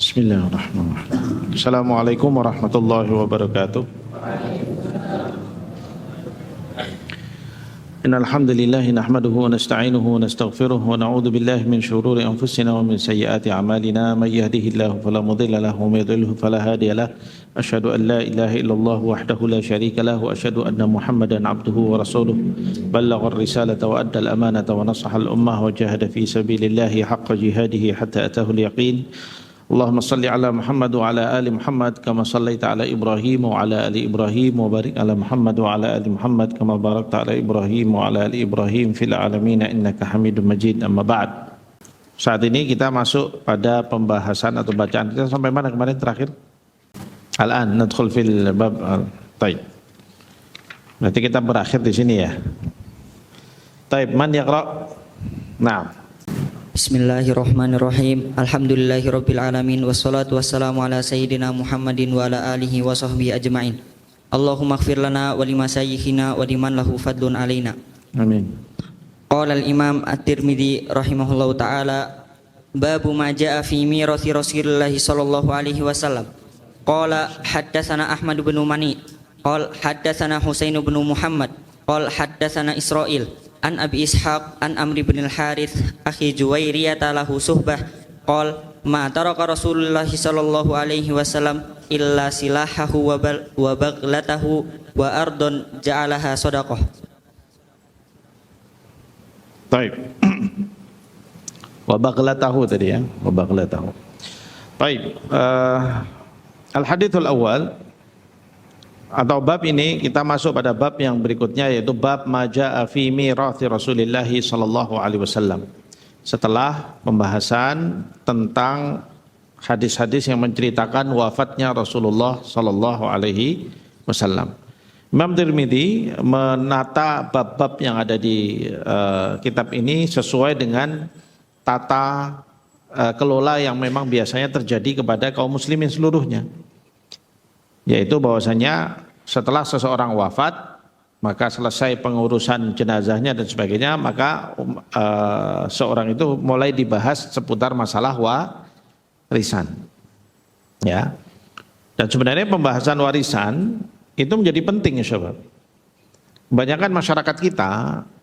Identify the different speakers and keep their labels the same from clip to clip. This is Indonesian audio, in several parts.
Speaker 1: Bismillahirrahmanirrahim. Assalamualaikum warahmatullahi wabarakatuh. Innal hamdalillah nahmaduhu wa nasta'inuhu wa nastaghfiruh wa na'udzu billahi min shururi anfusina wa min sayyiati a'malina may yahdihillahu fala mudilla lahu wa may yudlilhu fala hadiya lahu. Asyhadu an la ilaha illallah wahdahu la syarika lahu wa asyhadu anna Muhammadan 'abduhu wa rasuluh. Ballagha ar-risalata wa adda al-amanata wa nasaha al-ummah wa jahada fi sabilillahi haqqa jihadihi hatta atahu al-yaqin. Allahumma salli ala Muhammad wa ala ali Muhammad kama sallaita ala Ibrahim wa ala ali Ibrahim wa barik ala Muhammad wa ala ali Muhammad kama barakta ala Ibrahim wa ala ali Ibrahim fil alamin innaka Hamidum Majid. Amma ba'd. Saat ini kita masuk pada pembahasan atau bacaan kita sampai mana kemarin terakhir? Al-an nadkhul fil bab. Baik. Berarti kita berakhir di sini ya. Baik, man yaqra? Naam.
Speaker 2: Bismillahirrahmanirrahim. Alhamdulillahirabbil alamin wassalatu wassalamu ala sayyidina Muhammadin wa ala alihi wa sahbihi ajmain. Allahumma ighfir lana wa limasayyikhina wa liman lahu fadlun alaina.
Speaker 1: Amin.
Speaker 2: Qala al-Imam At-Tirmidzi rahimahullahu taala babu ma jaa fi mirathi Rasulillah sallallahu alaihi wasallam. Qala haddatsana Ahmad bin Mani, qala haddatsana Husain bin Muhammad, qala haddatsana Israil an Abi Ishaq an Amr bin al-Harith akhi Juwairiyah lahu suhbah qala ma taraka Rasulullah sallallahu alaihi wasallam illa silahahu wa baghlatahu wa ardun ja'alaha sadaqah.
Speaker 1: Baik. Wa baghlatahu tadi ya, wa baghlatahu. Baik, al-hadithul awal atau bab ini kita masuk pada bab yang berikutnya yaitu bab majaa fi mirathi Rasulillah sallallahu alaihi wasallam. Setelah pembahasan tentang hadis-hadis yang menceritakan wafatnya Rasulullah sallallahu alaihi wasallam. Imam Tirmidzi menata bab-bab yang ada di kitab ini sesuai dengan tata kelola yang memang biasanya terjadi kepada kaum muslimin seluruhnya. Yaitu bahwasanya setelah seseorang wafat maka selesai pengurusan jenazahnya dan sebagainya, maka seorang itu mulai dibahas seputar masalah warisan. Ya. Dan sebenarnya pembahasan warisan itu menjadi penting ya sahabat. Kebanyakan masyarakat kita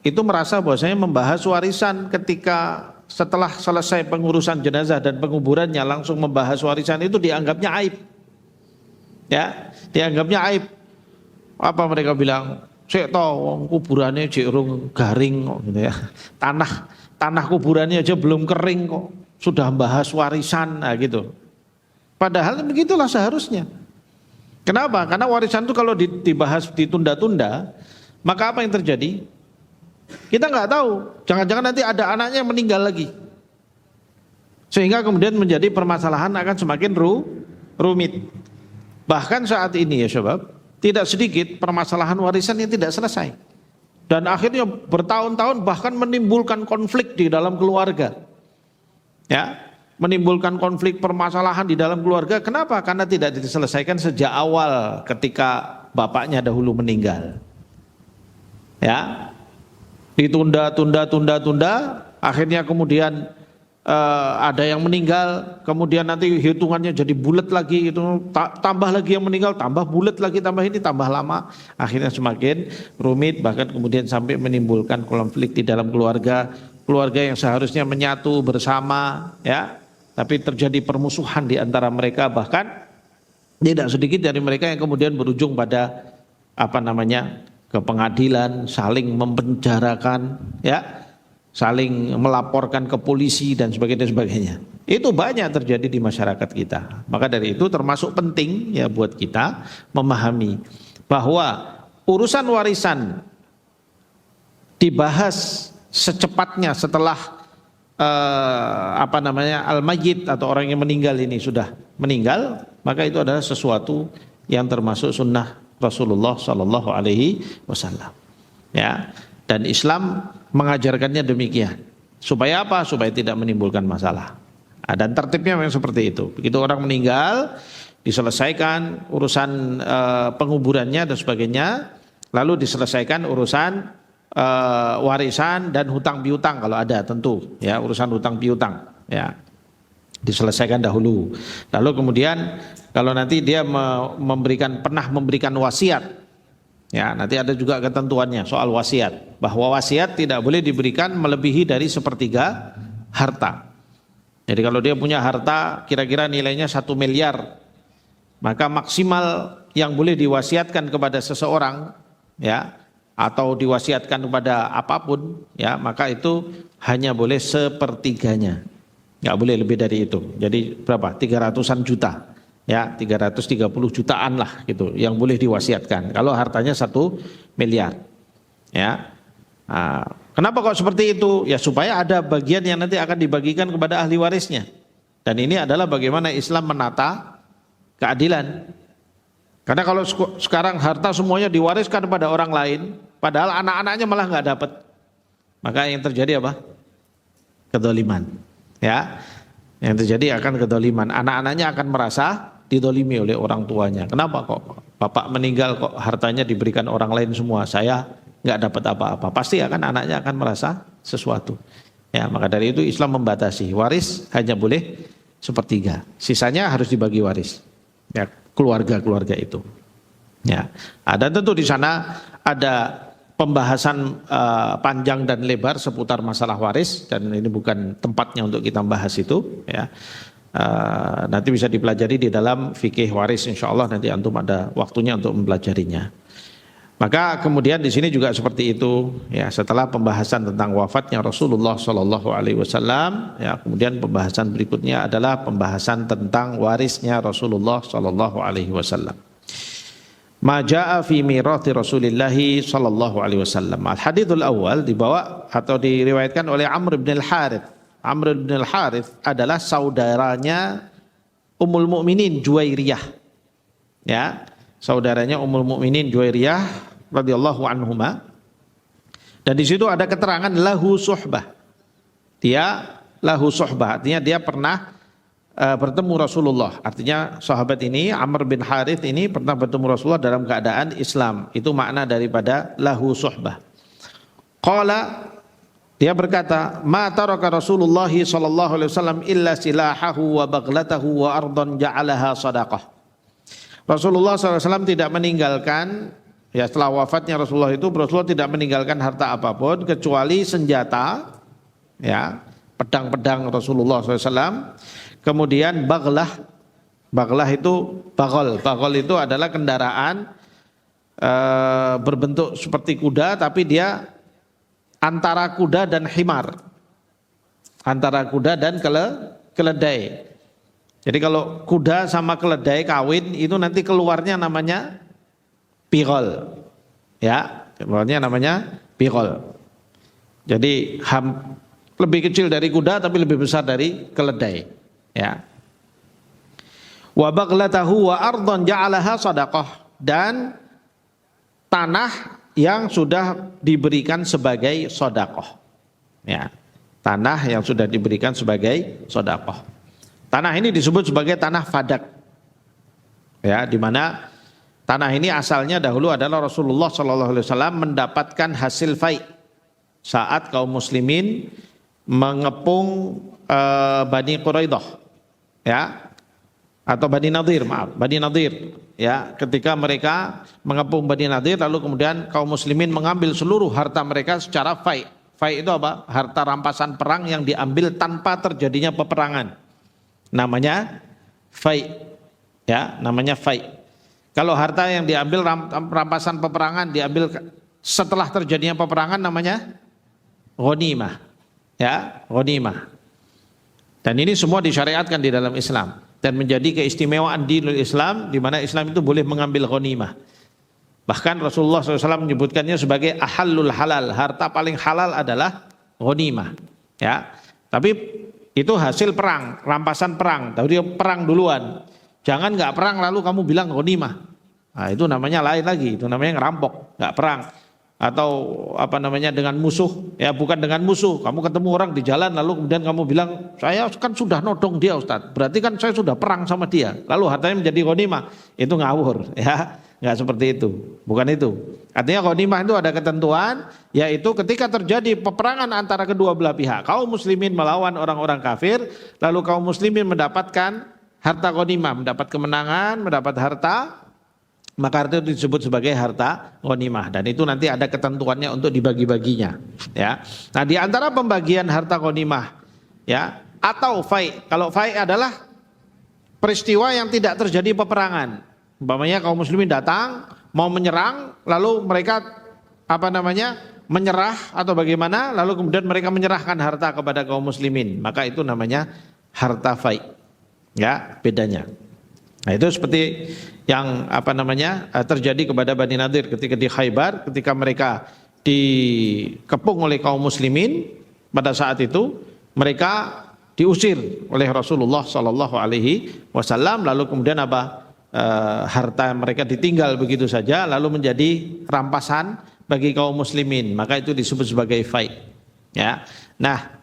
Speaker 1: itu merasa bahwasanya membahas warisan ketika setelah selesai pengurusan jenazah dan penguburannya langsung membahas warisan itu dianggapnya aib. Ya, dianggapnya aib. Apa mereka bilang? Cek toh kuburannya cek urung garing kok gitu ya. Tanah kuburannya aja belum kering kok sudah bahas warisan nah gitu. Padahal begitulah seharusnya. Kenapa? Karena warisan itu kalau dibahas ditunda-tunda, maka apa yang terjadi? Kita nggak tahu. Jangan-jangan nanti ada anaknya yang meninggal lagi. Sehingga kemudian menjadi permasalahan akan semakin rumit. Bahkan saat ini ya syabab, tidak sedikit permasalahan warisan yang tidak selesai. Dan akhirnya bertahun-tahun bahkan menimbulkan konflik di dalam keluarga. Ya, menimbulkan konflik permasalahan di dalam keluarga. Kenapa? Karena tidak diselesaikan sejak awal ketika bapaknya dahulu meninggal. Ya, ditunda, akhirnya kemudian ada yang meninggal, kemudian nanti hitungannya jadi bulat lagi, itu tambah lagi yang meninggal, tambah bulat lagi, tambah ini, tambah lama, akhirnya semakin rumit, bahkan kemudian sampai menimbulkan konflik di dalam keluarga yang seharusnya menyatu bersama, ya, tapi terjadi permusuhan di antara mereka, bahkan tidak sedikit dari mereka yang kemudian berujung pada ke pengadilan, saling mempenjarakan, ya. Saling melaporkan ke polisi dan sebagainya. Itu banyak terjadi di masyarakat kita. Maka dari itu termasuk penting ya buat kita memahami bahwa urusan warisan dibahas secepatnya setelah al-mayyit atau orang yang meninggal ini sudah meninggal, maka itu adalah sesuatu yang termasuk sunnah Rasulullah sallallahu alaihi wasallam. Ya. Dan Islam mengajarkannya demikian. Supaya apa? Supaya tidak menimbulkan masalah. Dan tertibnya memang seperti itu. Begitu orang meninggal, diselesaikan urusan penguburannya dan sebagainya, lalu diselesaikan urusan warisan dan hutang piutang kalau ada tentu, ya, urusan hutang piutang, ya. diselesaikan dahulu. Lalu kemudian kalau nanti dia pernah memberikan wasiat, ya nanti ada juga ketentuannya soal wasiat, bahwa wasiat tidak boleh diberikan melebihi dari 1/3 harta. Jadi kalau dia punya harta kira-kira nilainya 1 miliar, maka maksimal yang boleh diwasiatkan kepada seseorang, ya, atau diwasiatkan kepada apapun, ya, maka itu hanya boleh 1/3-nya, nggak boleh lebih dari itu. Jadi berapa? 300-an juta, ya, 330 jutaan lah gitu, yang boleh diwasiatkan. Kalau hartanya 1 miliar, ya. Nah, kenapa kok seperti itu? Ya supaya ada bagian yang nanti akan dibagikan kepada ahli warisnya. Dan ini adalah bagaimana Islam menata keadilan. Karena kalau sekarang harta semuanya diwariskan kepada orang lain, padahal anak-anaknya malah nggak dapat, maka yang terjadi apa? Kedoliman. Ya, yang terjadi akan kedoliman. Anak-anaknya akan merasa didolimi oleh orang tuanya. Kenapa kok bapak meninggal kok hartanya diberikan orang lain semua, saya nggak dapat apa-apa? Pasti anaknya akan merasa sesuatu. Ya, maka dari itu Islam membatasi waris hanya boleh 1/3, sisanya harus dibagi waris. Ya, keluarga itu. Ya, ada tentu di sana ada pembahasan panjang dan lebar seputar masalah waris, dan ini bukan tempatnya untuk kita bahas itu. Ya, nanti bisa dipelajari di dalam fikih waris, insya Allah nanti antum ada waktunya untuk mempelajarinya. Maka kemudian di sini juga seperti itu, ya, setelah pembahasan tentang wafatnya Rasulullah Shallallahu Alaihi Wasallam, ya, kemudian pembahasan berikutnya adalah pembahasan tentang warisnya Rasulullah Shallallahu Alaihi Wasallam. Maja'a fi mirathi Rasulillah Shallallahu Alaihi Wasallam. Al hadithul awal dibawa atau diriwayatkan oleh Amr bin Al Harith. Amr bin Al Harith adalah saudaranya Ummul Mukminin Juwairiyah, ya, saudaranya Ummul Mukminin Juwairiyah radhiyallahu anhuma. Dan di situ ada keterangan lahu suhbah. Dia lahu suhbah, artinya dia pernah bertemu Rasulullah. Artinya sahabat ini Amr bin Harith ini pernah bertemu Rasulullah dalam keadaan Islam. Itu makna daripada lahu suhbah. Qala, dia berkata, ma taraka Rasulullah sallallahu alaihi wasallam illa silahahu wa baghlatahu wa ardan ja'alaha sadaqah. Rasulullah SAW tidak meninggalkan, ya, setelah wafatnya Rasulullah tidak meninggalkan harta apapun kecuali senjata, ya, pedang-pedang Rasulullah SAW. Kemudian baglah itu bagol itu adalah kendaraan berbentuk seperti kuda, tapi dia antara kuda dan himar, antara kuda dan keledai. Jadi kalau kuda sama keledai kawin itu nanti keluarnya namanya bigol, ya, keluarnya namanya bigol. Jadi lebih kecil dari kuda tapi lebih besar dari keledai, ya. Wa baghlatahu wa ardhan ja'alaha sadaqah, dan tanah yang sudah diberikan sebagai sedekah, ya, tanah yang sudah diberikan sebagai sedekah. Tanah ini disebut sebagai tanah fadak, ya, di mana tanah ini asalnya dahulu adalah Rasulullah SAW mendapatkan hasil fai saat kaum muslimin mengepung Bani Quraidah, ya, atau Bani Nadir, Bani Nadir, ya, ketika mereka mengepung Bani Nadir, lalu kemudian kaum muslimin mengambil seluruh harta mereka secara fai. Fai itu apa? Harta rampasan perang yang diambil tanpa terjadinya peperangan. Namanya fai, ya, namanya fai. Kalau harta yang diambil rampasan peperangan diambil setelah terjadinya peperangan namanya ghanimah, ya, ghanimah. Dan ini semua disyariatkan di dalam Islam dan menjadi keistimewaan dinul Islam, di mana Islam itu boleh mengambil ghanimah. Bahkan Rasulullah SAW menyebutkannya sebagai ahallul halal, harta paling halal adalah ghanimah, ya. Tapi itu hasil perang, rampasan perang. Tapi dia perang duluan. Jangan nggak perang lalu kamu bilang ghanimah. Nah, itu namanya lain lagi. Itu namanya ngerampok, nggak perang. Atau apa namanya dengan musuh? Ya, bukan dengan musuh. Kamu ketemu orang di jalan lalu kemudian kamu bilang, saya kan sudah nodong dia, Ustaz. Berarti kan saya sudah perang sama dia. Lalu hartanya menjadi ghanimah. Itu ngawur, ya. Enggak seperti itu. Bukan itu. Artinya ghanimah itu ada ketentuan, yaitu ketika terjadi peperangan antara kedua belah pihak, kaum muslimin melawan orang-orang kafir, lalu kaum muslimin mendapatkan harta ghanimah, mendapat kemenangan, mendapat harta, maka itu disebut sebagai harta ghanimah, dan itu nanti ada ketentuannya untuk dibagi-baginya, ya. Nah, di antara pembagian harta ghanimah, ya, atau fai. Kalau fai adalah peristiwa yang tidak terjadi peperangan. Umpamanya kaum muslimin datang mau menyerang, lalu mereka menyerah atau bagaimana, lalu kemudian mereka menyerahkan harta kepada kaum muslimin, maka itu namanya harta fai. Ya, bedanya. Nah, itu seperti yang terjadi kepada Bani Nadir ketika di Khaybar, ketika mereka dikepung oleh kaum muslimin, pada saat itu mereka diusir oleh Rasulullah Sallallahu Alaihi Wasallam, lalu kemudian harta mereka ditinggal begitu saja, lalu menjadi rampasan bagi kaum muslimin, maka itu disebut sebagai fai. Ya, nah,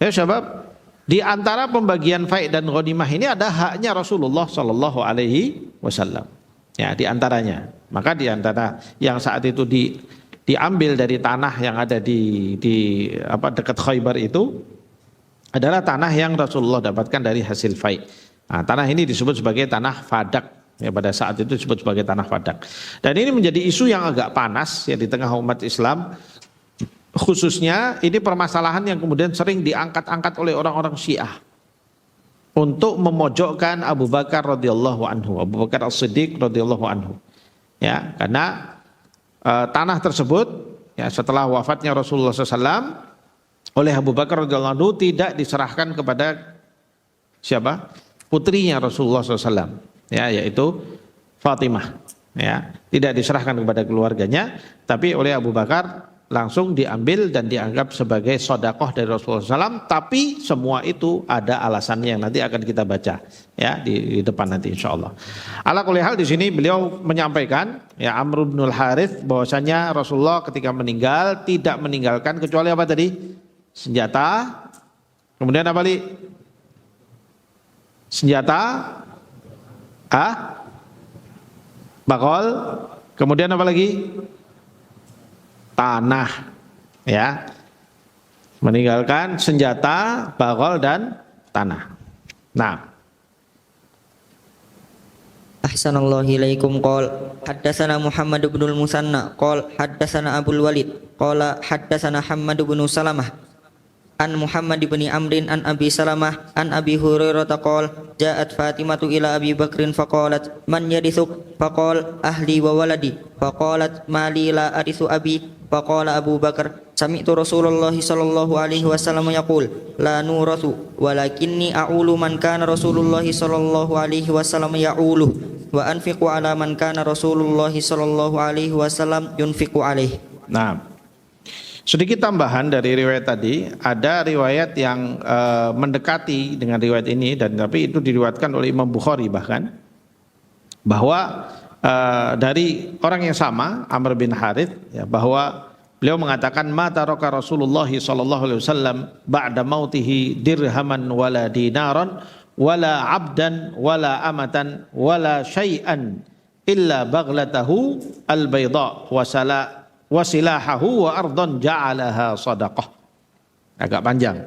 Speaker 1: ya sahabat, di antara pembagian fai dan ghanimah ini ada haknya Rasulullah Sallallahu Alaihi Wasallam. Ya, di antaranya. Maka di antara yang saat itu diambil dari tanah yang ada di dekat Khaybar itu adalah tanah yang Rasulullah dapatkan dari hasil fai. Nah, tanah ini disebut sebagai tanah fadak. Ya, pada saat itu disebut sebagai tanah fadak. Dan ini menjadi isu yang agak panas ya di tengah umat Islam. Khususnya ini permasalahan yang kemudian sering diangkat-angkat oleh orang-orang Syiah untuk memojokkan Abu Bakar radhiyallahu anhu, Abu Bakar As-Siddiq radhiyallahu anhu. Ya, karena tanah tersebut ya setelah wafatnya Rasulullah SAW oleh Abu Bakar radhiyallahu anhu tidak diserahkan kepada siapa? Putrinya Rasulullah SAW, ya, yaitu Fatimah. Ya, tidak diserahkan kepada keluarganya, tapi oleh Abu Bakar langsung diambil dan dianggap sebagai sodakoh dari Rasulullah SAW. Tapi semua itu ada alasannya yang nanti akan kita baca ya di depan nanti insya Allah. Ala kulli hal, di sini beliau menyampaikan ya Amr bin al-Harith bahwasanya Rasulullah ketika meninggal tidak meninggalkan kecuali apa tadi? Senjata. Kemudian apa lagi? Senjata, bakol. Kemudian apa lagi? Tanah, ya, meninggalkan senjata, bakol dan tanah. Nah,
Speaker 2: Ahsanallahu ilaikum qol haddatsana Muhammad bin al-Musanna qol haddatsana Abdul Walid qala haddatsana Hammad bin Salamah an Muhammad bin Amrin an Abi Salamah an Abi Hurairah qol ja'at Fatimatu ila Abi Bakrin faqalat man yarithuk faqal ahli wa waladi faqalat mali la arithu abi faqala Abu Bakar sami'tu Rasulullah sallallahu alaihi wasallam yaqul la nurathu walakinni a'ulu man kana Rasulullah sallallahu alaihi wasallam ya'ulu wa anfiqu ala man kana Rasulullah sallallahu alaihi wasallam yunfiqu alaihi.
Speaker 1: Nah, sedikit tambahan dari riwayat tadi, ada riwayat yang mendekati dengan riwayat ini, dan tapi itu diriwayatkan oleh Imam Bukhari bahkan, bahwa dari orang yang sama, Amr bin Harith, ya, bahwa beliau mengatakan mata roka Rasulullah sallallahu alaihi wasallam ba'da mautihi dirhaman wala dinaran wala abdan wala amatan wala syai'an illa baghlatahu al-bayda wasilahahu wa ardon ja'alaha sadaqah. Agak panjang.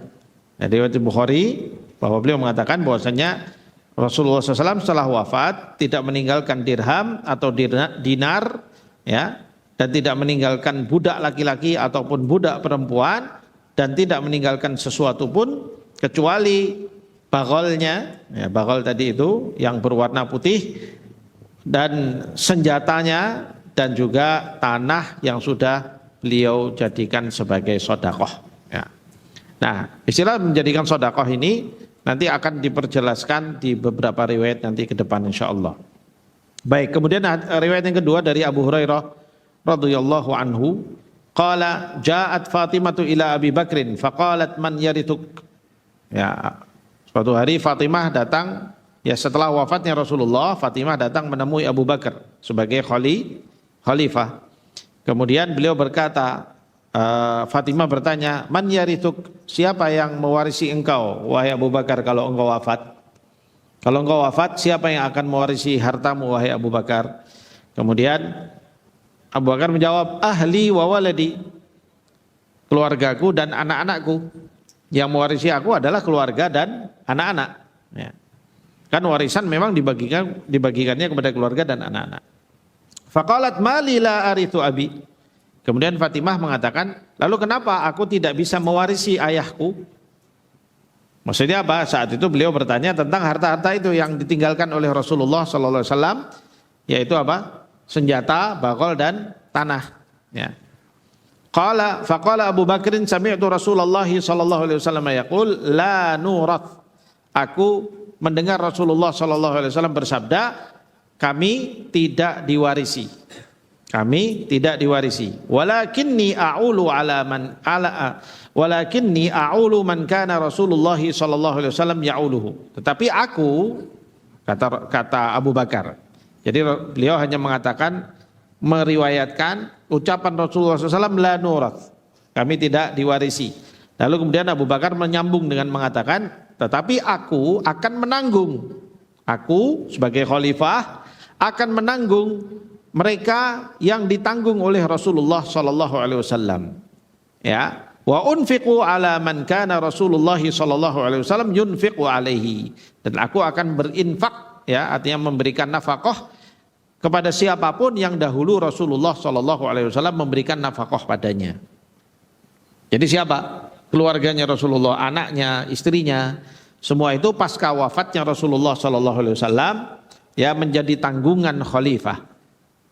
Speaker 1: Dari riwayat Bukhari bahwa beliau mengatakan bahwasanya Rasulullah SAW setelah wafat tidak meninggalkan dirham atau dinar, ya, dan tidak meninggalkan budak laki-laki ataupun budak perempuan, dan tidak meninggalkan sesuatu pun kecuali bagolnya, ya, bagol tadi itu yang berwarna putih, dan senjatanya, dan juga tanah yang sudah beliau jadikan sebagai sodakoh. Ya. Nah, istilah menjadikan sodakoh ini nanti akan diperjelaskan di beberapa riwayat nanti ke depan insya Allah. Baik, kemudian riwayat yang kedua dari Abu Hurairah radhiyallahu anhu, qala ja'at Fatimatu ila Abi Bakrin faqalat man yarithuk. Ya, suatu hari Fatimah datang, ya, setelah wafatnya Rasulullah, Fatimah datang menemui Abu Bakar sebagai khalifah. Kemudian beliau berkata, Fatimah bertanya, man yarithuk, siapa yang mewarisi engkau wahai Abu Bakar kalau engkau wafat? Kalau engkau wafat, siapa yang akan mewarisi hartamu wahai Abu Bakar? Kemudian Abu Bakar menjawab, ahli wa waladi, keluargaku dan anak-anakku. Yang mewarisi aku adalah keluarga dan anak-anak. Ya. Kan warisan memang dibagikannya kepada keluarga dan anak-anak. Faqalat mali la arithu abi. Kemudian Fatimah mengatakan, lalu kenapa aku tidak bisa mewarisi ayahku? Maksudnya apa? Saat itu beliau bertanya tentang harta-harta itu yang ditinggalkan oleh Rasulullah SAW, yaitu apa? Senjata, bakal dan tanah. Ya. Faqala Abu Bakrin sami'tu Rasulullah SAW yaqul la nurat. Aku mendengar Rasulullah SAW bersabda, kami tidak diwarisi. Kami tidak diwarisi. Walakinni a'ulu man kana Rasulullah sallallahu alaihi wasallam ya'uluhu. Tetapi aku, kata Abu Bakar. Jadi beliau hanya mengatakan, meriwayatkan ucapan Rasulullah SAW, la nurat. Kami tidak diwarisi. Lalu kemudian Abu Bakar menyambung dengan mengatakan, tetapi aku akan menanggung. Aku sebagai khalifah akan menanggung mereka yang ditanggung oleh Rasulullah sallallahu alaihi wasallam. Ya, wa unfiqu ala man kana Rasulullah sallallahu alaihi wasallam yunfiqu alaihi. Dan aku akan berinfak, ya, artinya memberikan nafkah kepada siapapun yang dahulu Rasulullah sallallahu alaihi wasallam memberikan nafkah padanya. Jadi siapa? Keluarganya Rasulullah, anaknya, istrinya, semua itu pasca wafatnya Rasulullah sallallahu alaihi wasallam ya menjadi tanggungan khalifah.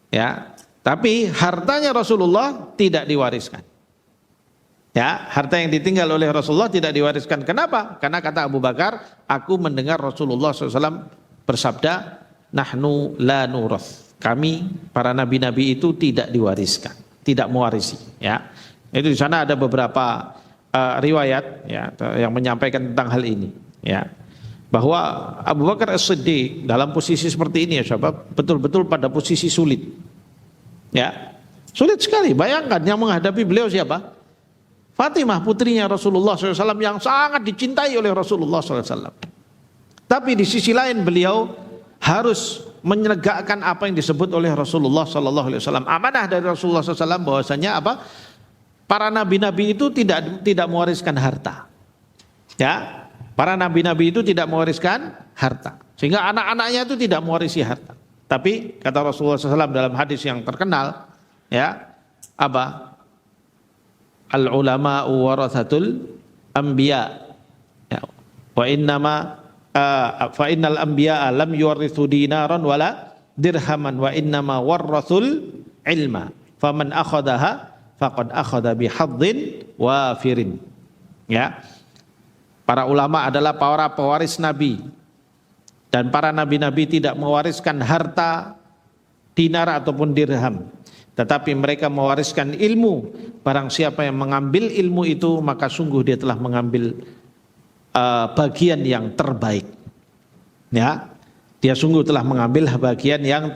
Speaker 1: Ya, tapi hartanya Rasulullah tidak diwariskan. Ya, harta yang ditinggal oleh Rasulullah tidak diwariskan. Kenapa? Karena kata Abu Bakar, aku mendengar Rasulullah SAW bersabda, nahnu la nurath. Kami para nabi-nabi itu tidak diwariskan, tidak mewarisi. Ya, itu di sana ada beberapa riwayat ya yang menyampaikan tentang hal ini. Ya, bahwa Abu Bakar As-Siddiq dalam posisi seperti ini ya sahabat, betul-betul pada posisi sulit. Ya, sulit sekali. Bayangkan yang menghadapi beliau siapa? Fatimah, putrinya Rasulullah SAW yang sangat dicintai oleh Rasulullah SAW. Tapi di sisi lain beliau harus menegakkan apa yang disebut oleh Rasulullah SAW. Amanah dari Rasulullah SAW bahwasanya apa? Para nabi-nabi itu tidak mewariskan harta. Ya. Para nabi-nabi itu tidak mewariskan harta. Sehingga anak-anaknya itu tidak mewarisi harta. Tapi kata Rasulullah SAW dalam hadis yang terkenal, ya, apa? Al-ulama'u warathatul anbiya. Ya. Wa innal anbiya lam yuwarithu dinaran wala dirhaman wa innama warathul ilma. Faman akhadaha faqad akhadha bihadzin wafirin. Ya. Para ulama adalah para pewaris nabi. Dan para nabi-nabi tidak mewariskan harta, dinar ataupun dirham. Tetapi mereka mewariskan ilmu. Barang siapa yang mengambil ilmu itu, maka sungguh dia telah mengambil bagian yang terbaik. Ya, dia sungguh telah mengambil bagian yang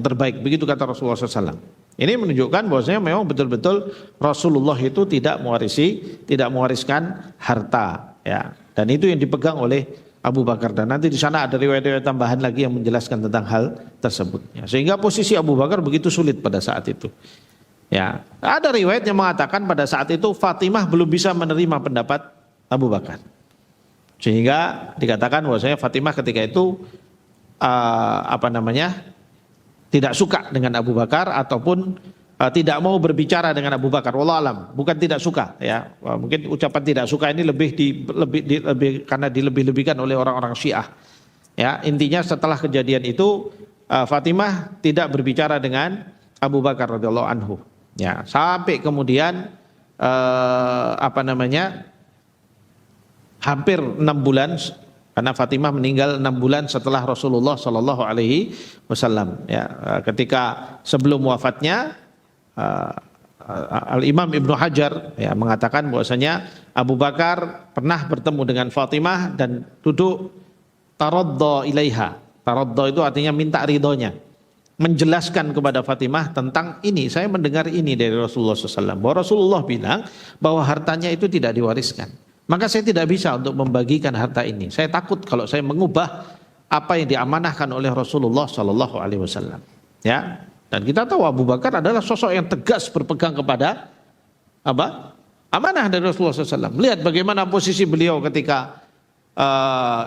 Speaker 1: terbaik. Begitu kata Rasulullah SAW. Ini menunjukkan bahwasanya memang betul-betul Rasulullah itu tidak mewariskan harta. Ya, dan itu yang dipegang oleh Abu Bakar, dan nanti di sana ada riwayat-riwayat tambahan lagi yang menjelaskan tentang hal tersebut. Ya, sehingga posisi Abu Bakar begitu sulit pada saat itu. Ya, ada riwayat yang mengatakan pada saat itu Fatimah belum bisa menerima pendapat Abu Bakar, sehingga dikatakan bahwasanya Fatimah ketika itu tidak suka dengan Abu Bakar ataupun tidak mau berbicara dengan Abu Bakar. Wallahu alam, bukan tidak suka ya. Mungkin ucapan tidak suka ini lebih karena dilebih-lebihkan oleh orang-orang Syiah. Ya, intinya setelah kejadian itu Fatimah tidak berbicara dengan Abu Bakar radhiyallahu anhu. Ya, sampai kemudian hampir 6 bulan, karena Fatimah meninggal 6 bulan setelah Rasulullah Shallallahu Alaihi Wasallam. Ya, ketika sebelum wafatnya Al-Imam Ibnu Hajar ya mengatakan bahwasanya Abu Bakar pernah bertemu dengan Fatimah dan duduk taradda ilaiha. Taradda itu artinya minta ridhonya, menjelaskan kepada Fatimah tentang ini. Saya mendengar ini dari Rasulullah SAW, bahwa Rasulullah bilang bahwa hartanya itu tidak diwariskan. Maka saya tidak bisa untuk membagikan harta ini. Saya takut kalau saya mengubah apa yang diamanahkan oleh Rasulullah SAW. Ya. Dan kita tahu Abu Bakar adalah sosok yang tegas berpegang kepada apa? Amanah dari Rasulullah SAW. Lihat bagaimana posisi beliau ketika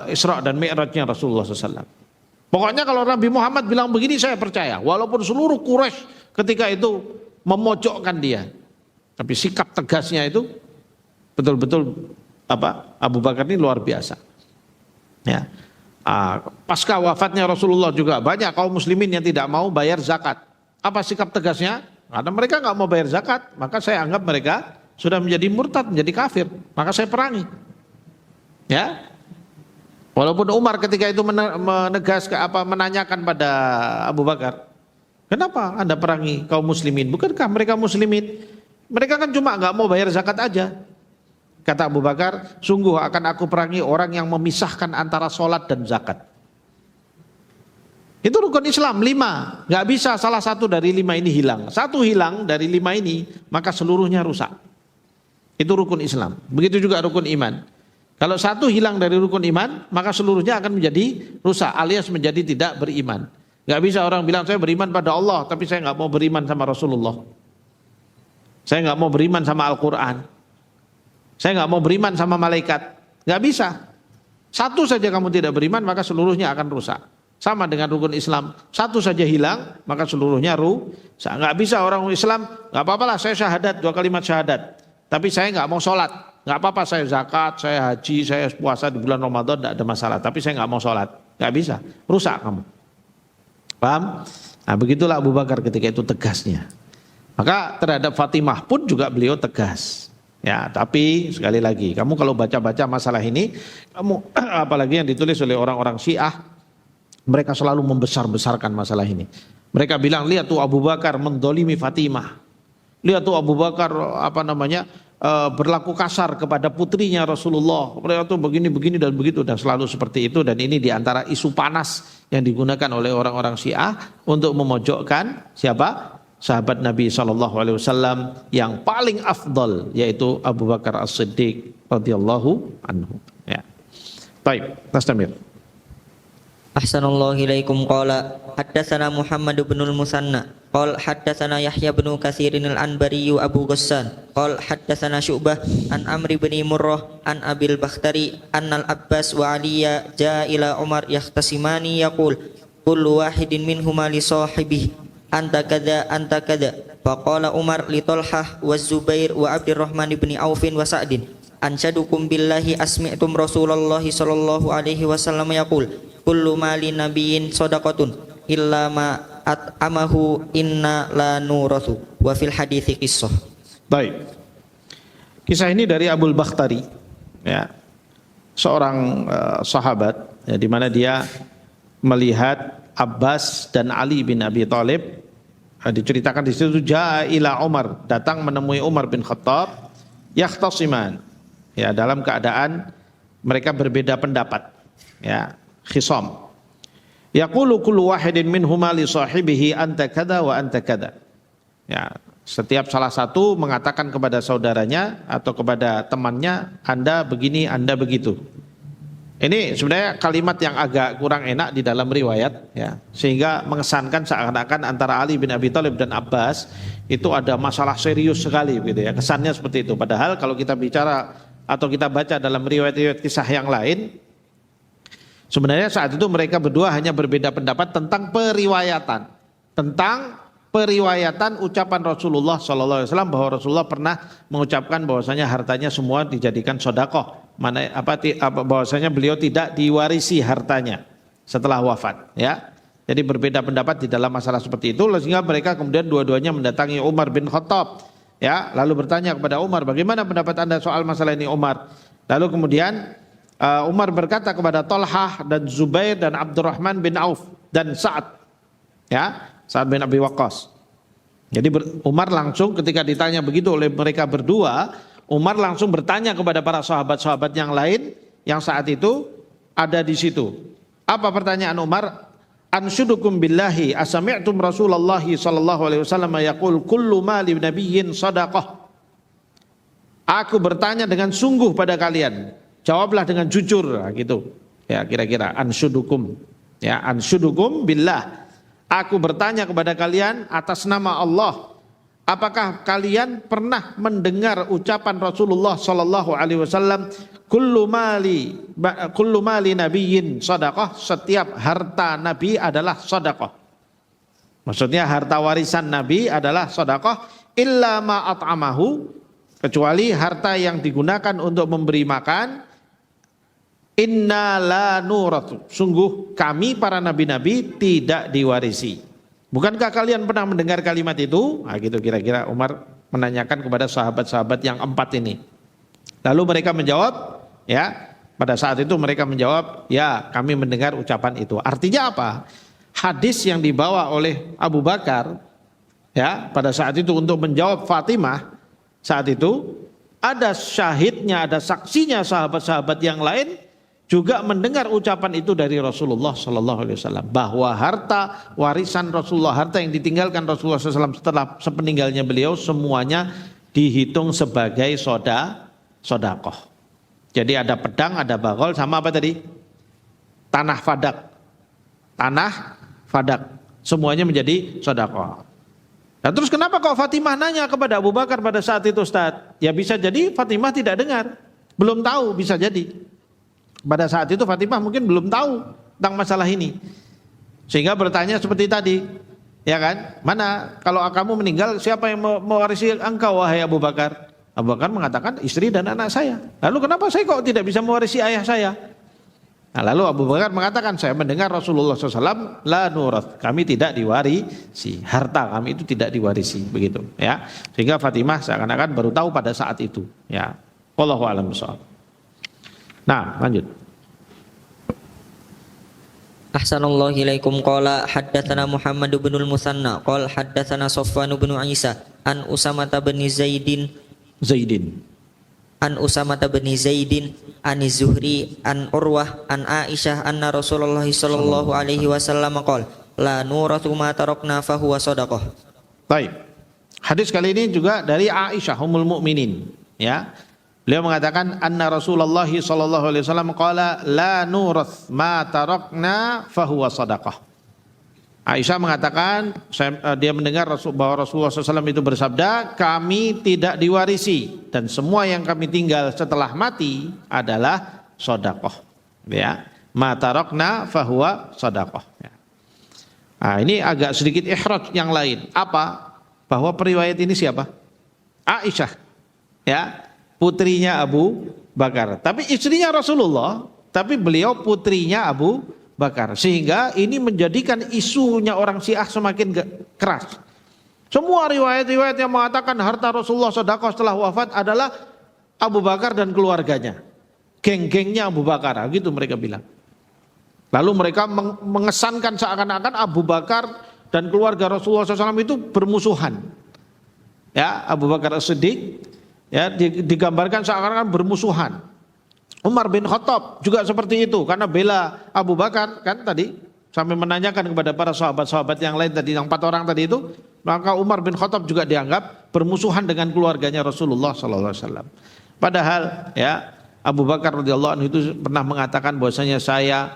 Speaker 1: Isra dan Mi'rajnya Rasulullah SAW. Pokoknya kalau Nabi Muhammad bilang begini saya percaya, walaupun seluruh Quraisy ketika itu memojokkan dia, tapi sikap tegasnya itu betul-betul Abu Bakar ini luar biasa. Ya. Pasca wafatnya Rasulullah juga banyak kaum muslimin yang tidak mau bayar zakat. Apa sikap tegasnya? Karena mereka nggak mau bayar zakat, maka saya anggap mereka sudah menjadi murtad, menjadi kafir, maka saya perangi. Ya. Walaupun Umar ketika itu menanyakan pada Abu Bakar, kenapa Anda perangi kaum muslimin? Bukankah mereka muslimin? Mereka kan cuma nggak mau bayar zakat aja. Kata Abu Bakar, sungguh akan aku perangi orang yang memisahkan antara sholat dan zakat. Itu rukun Islam 5, nggak bisa salah satu dari 5 ini hilang. Satu hilang dari 5 ini, maka seluruhnya rusak. Itu rukun Islam. Begitu juga rukun iman. Kalau satu hilang dari rukun iman, maka seluruhnya akan menjadi rusak alias menjadi tidak beriman. Nggak bisa orang bilang saya beriman pada Allah, tapi saya nggak mau beriman sama Rasulullah. Saya nggak mau beriman sama Al-Quran. Saya nggak mau beriman sama malaikat. Nggak bisa. Satu saja kamu tidak beriman, maka seluruhnya akan rusak. Sama dengan rukun Islam. Satu saja hilang, maka seluruhnya rusak. Nggak bisa orang Islam, nggak apa-apa lah saya syahadat, 2 kalimat syahadat. Tapi saya nggak mau sholat. Nggak apa-apa saya zakat, saya haji, saya puasa di bulan Ramadan, nggak ada masalah. Tapi saya nggak mau sholat. Nggak bisa. Rusak kamu. Paham? Nah begitulah Abu Bakar ketika itu tegasnya. Maka terhadap Fatimah pun juga beliau tegas. Ya, tapi sekali lagi, kamu kalau baca-baca masalah ini, kamu apalagi yang ditulis oleh orang-orang Syiah, mereka selalu membesar-besarkan masalah ini. Mereka bilang, lihat tuh Abu Bakar mendolimi Fatimah. Lihat tuh Abu Bakar berlaku kasar kepada putrinya Rasulullah. Mereka tuh begini dan begitu dan selalu seperti itu. Dan ini diantara isu panas yang digunakan oleh orang-orang Syiah untuk memojokkan siapa? Sahabat Nabi SAW yang paling afdal, yaitu Abu Bakar As-Siddiq radhiyallahu anhu. Ya. Baik, nastamir.
Speaker 2: Ahsanallahu ilaikum qala haddatsana Muhammad bin al-Musanna qala haddatsana Yahya bin Katsir al-Anbari Abu Ghassan qala haddatsana Syu'bah an Amr bin Murrah an Abil Bakhtari annal Abbas wa Aliya jaa ila Umar yahtasimani yaqul kullu wahidin minhuma li sahibihi anta kada faqala Umar li Talhah wa Zubair wa Abdurrahman bin Aufin wa Sa'din ansyadukum billahi asmi'tum Rasulullah sallallahu alaihi wasallam yaqul kullu mali nabiyyin shadaqatun illa ma at'amahu inna la nurathu wa fil hadithi qissah.
Speaker 1: Baik. Kisah ini dari Abul Bakhtari, ya. Seorang sahabat, ya, di mana dia melihat Abbas dan Ali bin Abi Thalib, diceritakan di situ jaa ila Umar, datang menemui Umar bin Khattab, yahtasiman, ya, dalam keadaan mereka berbeda pendapat, ya, khisam. Yaqulu kullu wahidin minhuma li sahibihi anta kada wa anta kada. Ya, setiap salah satu mengatakan kepada saudaranya atau kepada temannya, Anda begini, Anda begitu. Ini sebenarnya kalimat yang agak kurang enak di dalam riwayat, ya, sehingga mengesankan seakan-akan antara Ali bin Abi Thalib dan Abbas itu ada masalah serius sekali, gitu ya. Kesannya seperti itu. Padahal kalau kita bicara atau kita baca dalam riwayat-riwayat kisah yang lain, sebenarnya saat itu mereka berdua hanya berbeda pendapat tentang periwayatan ucapan Rasulullah SAW bahwa Rasulullah pernah mengucapkan bahwasanya hartanya semua dijadikan sedekah. Bahwasanya beliau tidak diwarisi hartanya setelah wafat, ya. Jadi berbeda pendapat di dalam masalah seperti itu, sehingga mereka kemudian dua-duanya mendatangi Umar bin Khattab, ya, lalu bertanya kepada Umar, bagaimana pendapat Anda soal masalah ini Umar? Lalu kemudian Umar berkata kepada Talhah dan Zubair dan Abdurrahman bin Auf dan Sa'ad, ya, Sa'ad bin Abi Waqqas. Jadi Umar langsung ketika ditanya begitu oleh mereka berdua, Umar langsung bertanya kepada para sahabat-sahabat yang lain yang saat itu ada di situ. Apa pertanyaan Umar? Anshudukum billahi asami'tum Rasulullah sallallahu alaihi wasallam yaqul kullu mali nabiyyin shadaqah. Aku bertanya dengan sungguh pada kalian, jawablah dengan jujur, gitu. Ya, kira-kira anshudukum. Ya, anshudukum billah Aku bertanya kepada kalian atas nama Allah, apakah kalian pernah mendengar ucapan Rasulullah sallallahu alaihi wasallam, kullu mali nabiyyin shadaqah, setiap harta nabi adalah sedekah. Maksudnya harta warisan nabi adalah sedekah, illa ma at'amahu, kecuali harta yang digunakan untuk memberi makan. Inna la nuratu, sungguh kami para nabi-nabi tidak diwarisi. Bukankah kalian pernah mendengar kalimat itu? Nah, gitu kira-kira Umar menanyakan kepada sahabat-sahabat yang 4 ini. Lalu mereka menjawab, ya, pada saat itu mereka menjawab, ya, kami mendengar ucapan itu. Artinya apa? Hadis yang dibawa oleh Abu Bakar, ya, pada saat itu untuk menjawab Fatimah, saat itu ada syahidnya, ada saksinya sahabat-sahabat yang lain juga mendengar ucapan itu dari Rasulullah sallallahu alaihi wasallam, bahwa harta warisan Rasulullah, harta yang ditinggalkan Rasulullah SAW setelah sepeninggalnya beliau semuanya dihitung sebagai sodakoh. Jadi ada pedang, ada bagol, sama apa tadi? Tanah fadak, semuanya menjadi sodakoh. Nah, terus kenapa kok Fatimah nanya kepada Abu Bakar pada saat itu, Ustaz? Ya bisa jadi Fatimah tidak dengar, belum tahu, bisa jadi. Pada saat itu Fatimah mungkin belum tahu tentang masalah ini, sehingga bertanya seperti tadi, ya kan? Mana kalau kamu meninggal siapa yang mewarisi engkau wahai Abu Bakar? Abu Bakar mengatakan istri dan anak saya. Lalu kenapa saya kok tidak bisa mewarisi ayah saya? Nah, lalu Abu Bakar mengatakan, saya mendengar Rasulullah SAW, la nurath, kami tidak diwarisi, harta kami itu tidak diwarisi, begitu, ya. Sehingga Fatimah seakan-akan baru tahu pada saat itu, ya. Wallahu a'lam bishawab. Nah, lanjut.
Speaker 2: Ahsanallahu ilaikum, qala haddatsana Muhammad bin al-Musanna qala haddatsana Safwan bin Isa an Usamah bin Zaidin an Zuhri an Urwah an Aisyah anna Rasulullah sallallahu alaihi wasallam qala la nuratu ma tarakna fa huwa shadaqah.
Speaker 1: Baik. Hadis kali ini juga dari Aisyah ummul mukminin, ya. Beliau mengatakan anna Rasulullah sallallahu alaihi wasallam qala la nurath ma tarakna fa huwa shadaqah. Aisyah mengatakan, dia mendengar bahwa Rasulullah SAW itu bersabda, kami tidak diwarisi dan semua yang kami tinggal setelah mati adalah sedekah, ya. Ma tarakna fa huwa sedekah, ya. Nah, ini agak sedikit ikhraj yang lain. Apa? Bahwa periwayat ini siapa? Aisyah, ya, putrinya Abu Bakar. Tapi istrinya Rasulullah, tapi beliau putrinya Abu Bakar. Sehingga ini menjadikan isunya orang Syiah semakin keras. Semua riwayat-riwayat yang mengatakan harta Rasulullah sedekah setelah wafat adalah Abu Bakar dan keluarganya. Geng-gengnya Abu Bakar, gitu mereka bilang. Lalu mereka mengesankan seakan-akan Abu Bakar dan keluarga Rasulullah SAW itu bermusuhan. Ya, Abu Bakar As-Siddiq, ya, digambarkan seakan-akan bermusuhan. Umar bin Khattab juga seperti itu, karena bela Abu Bakar kan tadi, sampai menanyakan kepada para sahabat-sahabat yang lain tadi, yang 4 orang tadi itu, maka Umar bin Khattab juga dianggap bermusuhan dengan keluarganya Rasulullah SAW. Padahal, ya, Abu Bakar radhiyallahu anhu itu pernah mengatakan bahwasanya saya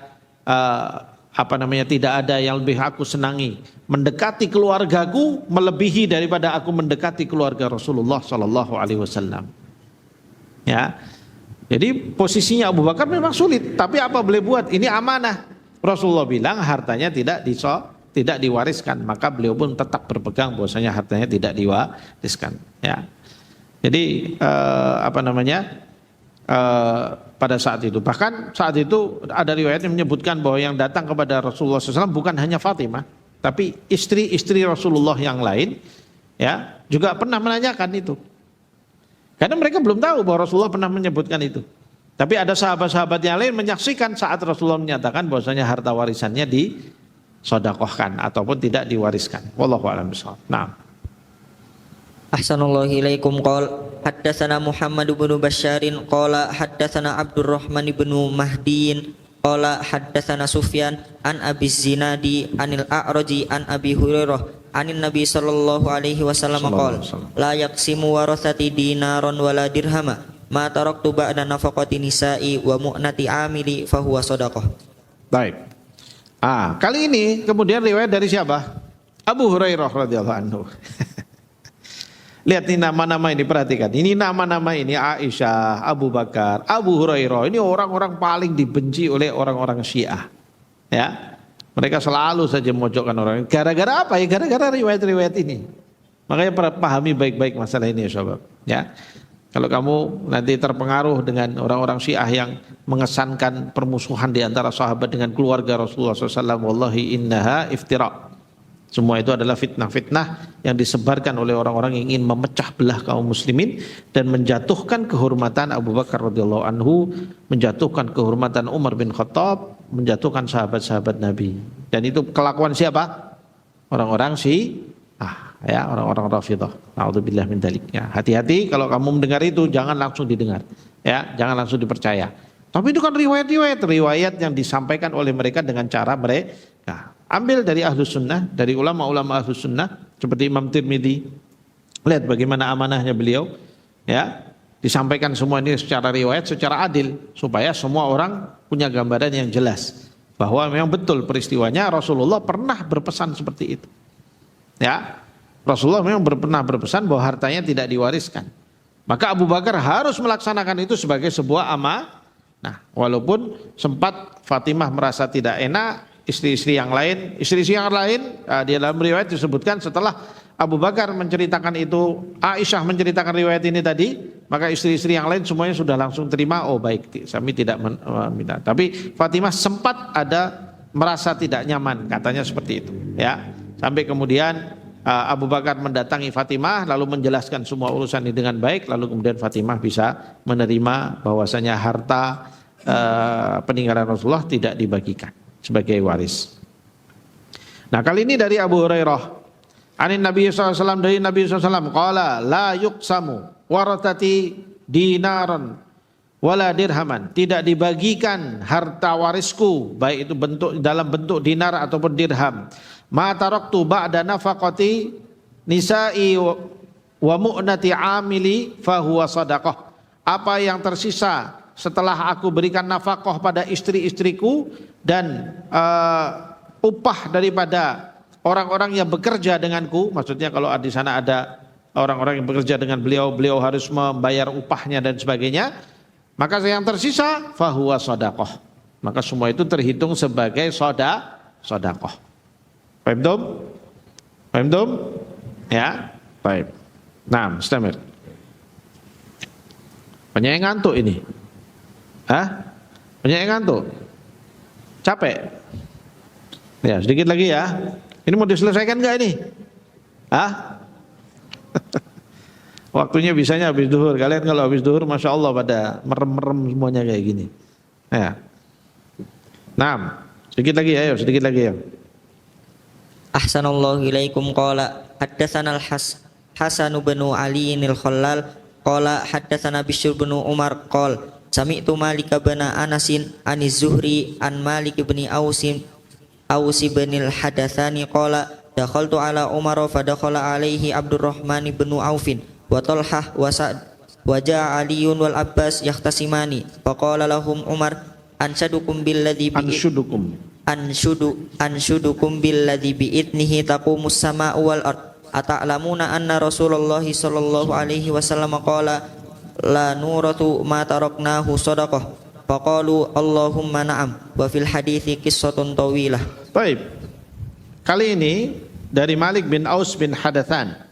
Speaker 1: tidak ada yang lebih aku senangi mendekati keluargaku melebihi daripada aku mendekati keluarga Rasulullah SAW. Ya. Jadi posisinya Abu Bakar memang sulit, tapi apa boleh buat? Ini amanah. Rasulullah bilang hartanya tidak diwariskan, maka beliau pun tetap berpegang bahwasanya hartanya tidak diwariskan. Ya. Jadi pada saat itu, bahkan saat itu ada riwayat yang menyebutkan bahwa yang datang kepada Rasulullah SAW bukan hanya Fatimah, tapi istri-istri Rasulullah yang lain, ya, juga pernah menanyakan itu. Karena mereka belum tahu bahwa Rasulullah pernah menyebutkan itu. Tapi ada sahabat-sahabat yang lain menyaksikan saat Rasulullah menyatakan bahwasanya harta warisannya disedekahkan ataupun tidak diwariskan. Wallahu a'lam bishawab. Naam.
Speaker 2: Ahsanallahu ilaikum, qala haddatsana Muhammad bin Basyarin qala haddatsana Abdurrahman bin Mahdiin qala haddatsana Sufyan an Abi Zinadi anil A'raji an Abi Hurairah anin Nabi sallallahu alaihi wasallam qala la yaqsimu warathati dinaron wala dirhama ma taraktu ba'da nafaqati nisa'i wa mu'nati amili fa huwa shadaqah.
Speaker 1: Baik. Kali ini kemudian riwayat dari siapa? Abu Hurairah radhiyallahu anhu. Lihat ini nama-nama ini, perhatikan. Ini nama-nama ini Aisyah, Abu Bakar, Abu Hurairah. Ini orang-orang paling dibenci oleh orang-orang Syiah. Ya. Mereka selalu saja memojokkan orang. Gara-gara apa ya? Gara-gara riwayat-riwayat ini. Makanya pahami baik-baik masalah ini ya sahabat. Ya. Kalau kamu nanti terpengaruh dengan orang-orang Syiah yang mengesankan permusuhan di antara sahabat dengan keluarga Rasulullah SAW, wallahi innaha iftira. Semua itu adalah fitnah-fitnah yang disebarkan oleh orang-orang yang ingin memecah belah kaum muslimin dan menjatuhkan kehormatan Abu Bakar radhiyallahu anhu, menjatuhkan kehormatan Umar bin Khattab, menjatuhkan sahabat-sahabat Nabi. Dan itu kelakuan siapa? Orang-orang ya, orang-orang Rafidhah. Nauzubillah min dzalik. Ya, hati-hati kalau kamu mendengar itu, jangan langsung didengar. Ya, jangan langsung dipercaya. Tapi itu kan riwayat yang disampaikan oleh mereka dengan cara mereka. Ambil dari Ahlus Sunnah, dari ulama-ulama Ahlus Sunnah seperti Imam Tirmidzi. Lihat bagaimana amanahnya beliau, ya. Disampaikan semua ini secara riwayat, secara adil supaya semua orang punya gambaran yang jelas bahwa memang betul peristiwanya Rasulullah pernah berpesan seperti itu. Ya. Rasulullah memang pernah berpesan bahwa hartanya tidak diwariskan. Maka Abu Bakar harus melaksanakan itu sebagai sebuah amanah. Nah, walaupun sempat Fatimah merasa tidak enak, istri-istri yang lain di dalam riwayat disebutkan setelah Abu Bakar menceritakan itu, Aisyah menceritakan riwayat ini tadi, maka istri-istri yang lain semuanya sudah langsung terima, oh baik, kami tidak meminta. Tapi Fatimah sempat ada merasa tidak nyaman, katanya seperti itu, ya. Sampai kemudian Abu Bakar mendatangi Fatimah lalu menjelaskan semua urusan ini dengan baik, lalu kemudian Fatimah bisa menerima bahwasanya harta peninggalan Rasulullah tidak dibagikan sebagai waris. Nah, kali ini dari Abu Hurairah, anin Nabi SAW, dari Nabi SAW, qala la yuqsamu waratati dinaran wala dirhaman, tidak dibagikan harta warisku baik itu dalam bentuk dinar ataupun dirham. Ma taraktu ba'da nafaqati nisa'i wa mu'nati amili fahuwa sadaqah. Apa yang tersisa setelah aku berikan nafkah pada istri-istriku dan upah daripada orang-orang yang bekerja denganku, maksudnya kalau di sana ada orang-orang yang bekerja dengan beliau harus membayar upahnya dan sebagainya, maka yang tersisa fahuwa shadaqah, maka semua itu terhitung sebagai shadaqah. Paham dom? Ya, baik. Nah, istamir. Banyak yang ngantuk ini. Banyak yang ngantuk. Capek. Ya, sedikit lagi ya. Ini mau diselesaikan enggak ini? Waktunya bisanya habis duhur. Kalian kalau habis duhur, masya Allah pada merem-merem semuanya kayak gini. Ya. Nah, sedikit lagi ya, sedikit lagi ya.
Speaker 2: Ahsanallahu ilaikum qala haddatsana Hasan bin Ali al-Khallal qala haddatsana Bishr bin Umar qala sami'tu Malik bin Anasin aniz Zuhri an Malik bin Aus bin al-Hadatsani qala dakhaltu ala Umar fa dakhala alaihi Abdurrahman bin Aufin wa Talhah wa Sa'd wa ja'a Aliun wal Abbas yahtasimani faqala lahum Umar ansyadukum billadzi anshudukum billadzi bi'idnihi taqumus sama'u wal ard ata'lamuna anna Rasulullah sallallahu alaihi wasallam qala la nuratu ma taraknahu shadaqah faqalu Allahumma na'am wa fil hadithi qissatun tawilah.
Speaker 1: Baik. Kali ini dari Malik bin Aus bin Hadatsan,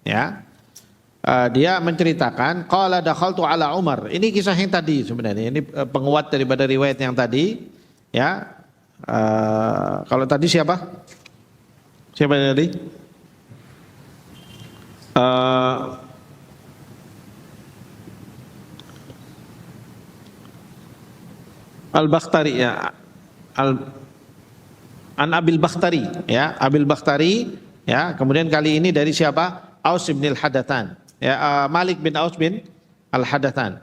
Speaker 1: ya. Dia menceritakan qala dakhaltu ala Umar. Ini kisah yang tadi sebenarnya. Ini penguat daripada riwayat yang tadi, ya. Kalau tadi siapa? Siapa yang tadi? Al-Bakhtari ya. An Abil Bakhtari ya, Abil Bakhtari ya. Kemudian kali ini dari siapa? Aus bin Al-Hadatsan. Ya, Malik bin Aus bin Al-Hadatsan.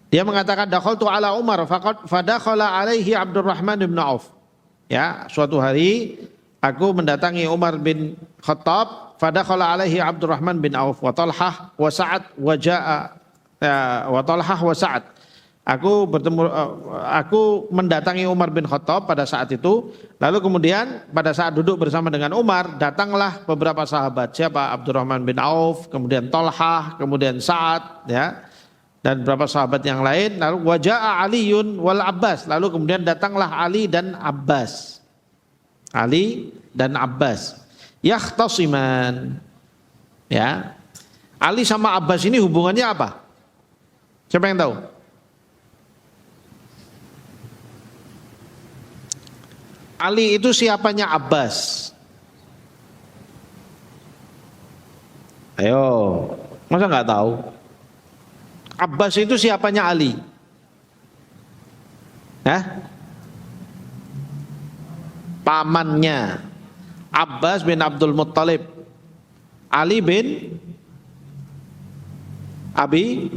Speaker 1: Dia mengatakan dakhaltu ala Umar fadakhala alaihi Abdurrahman bin Auf. Ya, suatu hari aku mendatangi Umar bin Khattab, fadakhala alaihi Abdurrahman bin Auf wa Talhah wa Sa'ad wa jaa wa Talhah wa Sa'ad. Aku mendatangi Umar bin Khattab pada saat itu, lalu kemudian pada saat duduk bersama dengan Umar, datanglah beberapa sahabat, siapa? Abdurrahman bin Auf, kemudian Thalhah, kemudian Sa'ad, ya, dan beberapa sahabat yang lain. Lalu waja'a Aliyun wal Abbas, lalu kemudian datanglah Ali dan Abbas. Ali dan Abbas yakhtasiman, ya. Ali sama Abbas ini hubungannya apa? Siapa yang tahu? Ali itu siapanya Abbas? Ayo, masa nggak tahu? Abbas itu siapanya Ali? Hah? Pamannya Abbas bin Abdul Muttalib, Ali bin Abi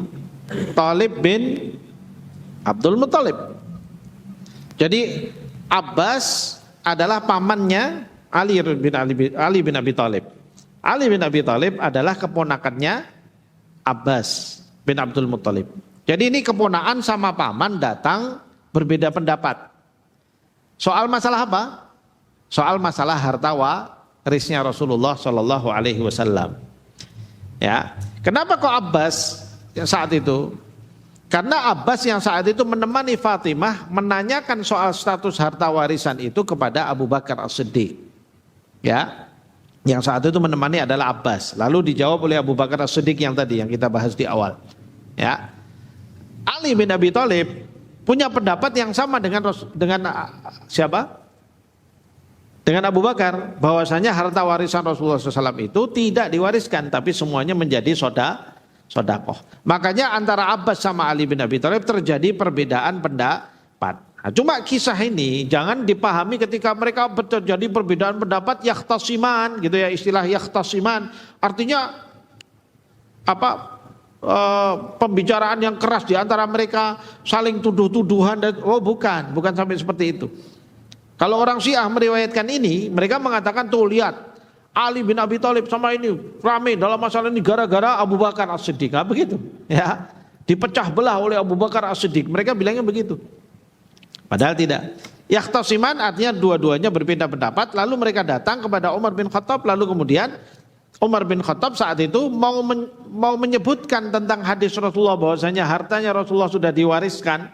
Speaker 1: Thalib bin Abdul Muttalib. Jadi Abbas adalah pamannya Ali bin Abi Thalib. Ali bin Abi Thalib adalah keponakannya Abbas bin Abdul Muttalib. Jadi ini keponakan sama paman datang berbeda pendapat. Soal masalah apa? Soal masalah harta warisnya Rasulullah Shallallahu Alaihi Wasallam. Ya, kenapa kok Abbas yang saat itu? Karena Abbas yang saat itu menemani Fatimah menanyakan soal status harta warisan itu kepada Abu Bakar As-Siddiq. Ya, yang saat itu menemani adalah Abbas. Lalu dijawab oleh Abu Bakar As-Siddiq yang tadi yang kita bahas di awal. Ya, Ali bin Abi Thalib punya pendapat yang sama dengan siapa? Dengan Abu Bakar, bahwasanya harta warisan Rasulullah SAW itu tidak diwariskan, tapi semuanya menjadi sodakoh. Makanya antara Abbas sama Ali bin Abi Thalib terjadi perbedaan pendapat. Nah, cuma kisah ini jangan dipahami ketika mereka terjadi perbedaan pendapat yakhtasiman, gitu ya, istilah yakhtasiman. Artinya apa? Pembicaraan yang keras di antara mereka, saling tuduh-tuduhan dan bukan sampai seperti itu. Kalau orang Syiah meriwayatkan ini, mereka mengatakan tuh lihat Ali bin Abi Thalib sama ini ramai dalam masalah ini gara-gara Abu Bakar As-Siddiq. Nah, begitu, ya. Dipecah belah oleh Abu Bakar As-Siddiq. Mereka bilangnya begitu. Padahal tidak. Yakhtasiman artinya dua-duanya berbeda pendapat, lalu mereka datang kepada Umar bin Khattab, lalu kemudian Umar bin Khattab saat itu mau menyebutkan tentang hadis Rasulullah bahwasanya hartanya Rasulullah sudah diwariskan,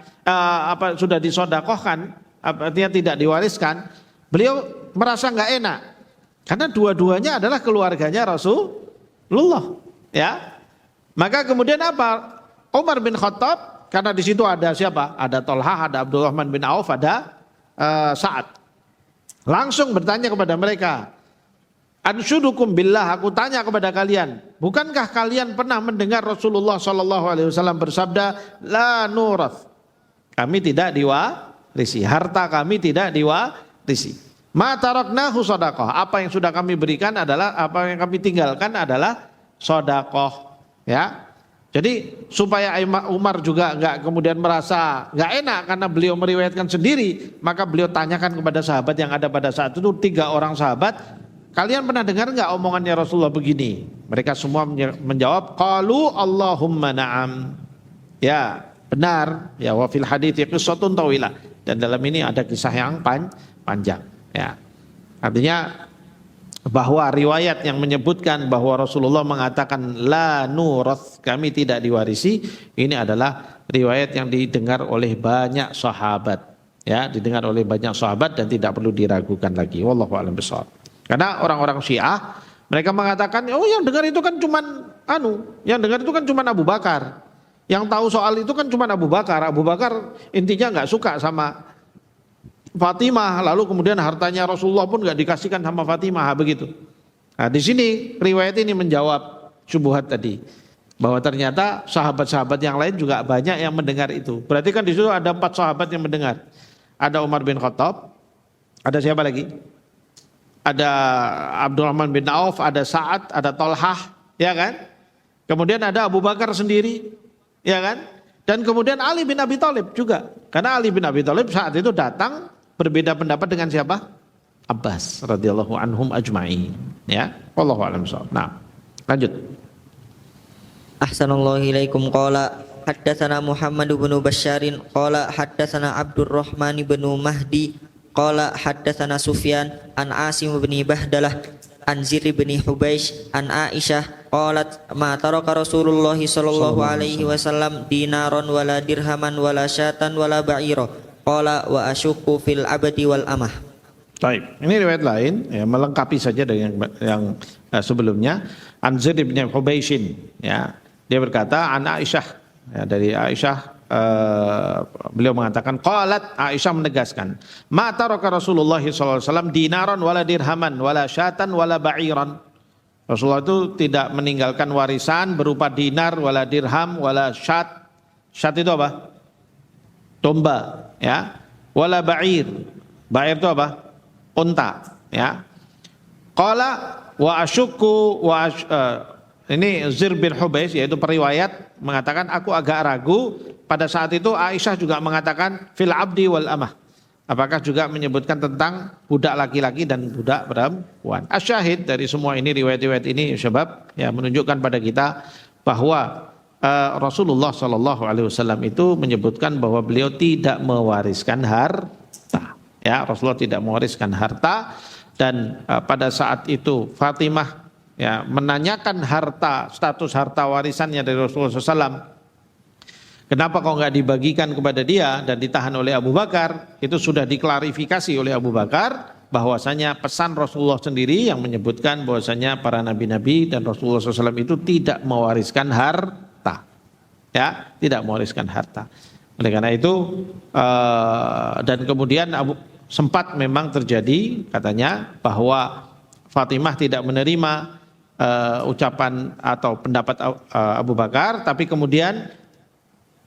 Speaker 1: sudah disodakohkan, artinya tidak diwariskan. Beliau merasa nggak enak karena dua-duanya adalah keluarganya Rasulullah, ya. Maka kemudian apa? Umar bin Khattab, karena di situ ada siapa? Ada Thalhah, ada Abdurrahman bin Auf, ada Sa'ad. Langsung bertanya kepada mereka, "Anshudukum billah, aku tanya kepada kalian, bukankah kalian pernah mendengar Rasulullah SAW bersabda, la nurath, kami tidak diwarisi, harta kami tidak diwarisi. Ma taraknahu shadaqah, apa yang sudah kami berikan adalah, apa yang kami tinggalkan adalah sedekah." Ya. Jadi supaya Umar juga enggak kemudian merasa enggak enak karena beliau meriwayatkan sendiri, maka beliau tanyakan kepada sahabat yang ada pada saat itu, 3 orang sahabat, "Kalian pernah dengar enggak omongannya Rasulullah begini?" Mereka semua menjawab, "Qalu Allahumma na'am." Ya, benar. Ya, wa fil hadithi qissatun tawilah. Dan dalam ini ada kisah yang panjang. Ya, artinya bahwa riwayat yang menyebutkan bahwa Rasulullah mengatakan la nurath, kami tidak diwarisi, ini adalah riwayat yang didengar oleh banyak sahabat. Ya, didengar oleh banyak sahabat dan tidak perlu diragukan lagi. Wallahu a'lam bishawab. Karena orang-orang Syiah mereka mengatakan, oh yang dengar itu kan cuman yang dengar itu kan cuman Abu Bakar. Yang tahu soal itu kan cuman Abu Bakar. Abu Bakar intinya nggak suka sama Fatimah, lalu kemudian hartanya Rasulullah pun nggak dikasihkan sama Fatimah, begitu. Nah, di sini riwayat ini menjawab syubhat tadi, bahwa ternyata sahabat-sahabat yang lain juga banyak yang mendengar itu. Berarti kan di situ ada 4 sahabat yang mendengar. Ada Umar bin Khattab, ada siapa lagi? Ada Abdurrahman bin Auf, ada Sa'ad, ada Thalhah, ya kan? Kemudian ada Abu Bakar sendiri, ya kan? Dan kemudian Ali bin Abi Thalib juga. Karena Ali bin Abi Thalib saat itu datang berbeda pendapat dengan siapa? Abbas radhiyallahu anhum ajma'in. Ya, wallahu a'lam bishawab. Nah, lanjut.
Speaker 2: Ahsanallahu ilaikum qala haddatsana Muhammad bin Basyarin qala haddatsana Abdurrahman bin Mahdi qala haddatsana Sufyan an Asim bin Bahdalah an Zir bin Hubaish an Aisyah qalat ma taraka Rasulullah sallallahu alaihi wasallam dinaron wala dirhaman wala syatan wala ba'ira qala wa asyukku fil abdi wal amah.
Speaker 1: Baik, ini riwayat lain ya, melengkapi saja dengan yang sebelumnya. An Zir bin Hubaishin, ya, dia berkata an Aisyah, ya, dari Aisyah beliau mengatakan qalat, Aisyah menegaskan ma taraka Rasulullah sallallahu alaihi wasallam dinaran wala dirhaman wala syatan wala ba'iran. Rasulullah itu tidak meninggalkan warisan berupa dinar wala dirham wala syat. Syat itu apa? Domba, ya. Wala ba'ir. Ba'ir itu apa? Unta, ya. Qala wa asyukku ini Zir bin Hubais, yaitu periwayat, mengatakan aku agak ragu. Pada saat itu Aisyah juga mengatakan fil abdi wal amah. Apakah juga menyebutkan tentang budak laki-laki dan budak perempuan. Asyahid dari semua ini, riwayat-riwayat ini sebab ya menunjukkan pada kita bahwa Rasulullah Shallallahu Alaihi Wasallam itu menyebutkan bahwa beliau tidak mewariskan harta. Ya, Rasulullah tidak mewariskan harta, dan pada saat itu Fatimah ya menanyakan harta, status harta warisannya dari Rasulullah SAW. Kenapa kok nggak dibagikan kepada dia dan ditahan oleh Abu Bakar? Itu sudah diklarifikasi oleh Abu Bakar bahwasanya pesan Rasulullah sendiri yang menyebutkan bahwasanya para nabi-nabi dan Rasulullah SAW itu tidak mewariskan harta, ya, tidak mewariskan harta. Oleh karena itu dan kemudian sempat memang terjadi katanya bahwa Fatimah tidak menerima ucapan atau pendapat Abu Bakar, tapi kemudian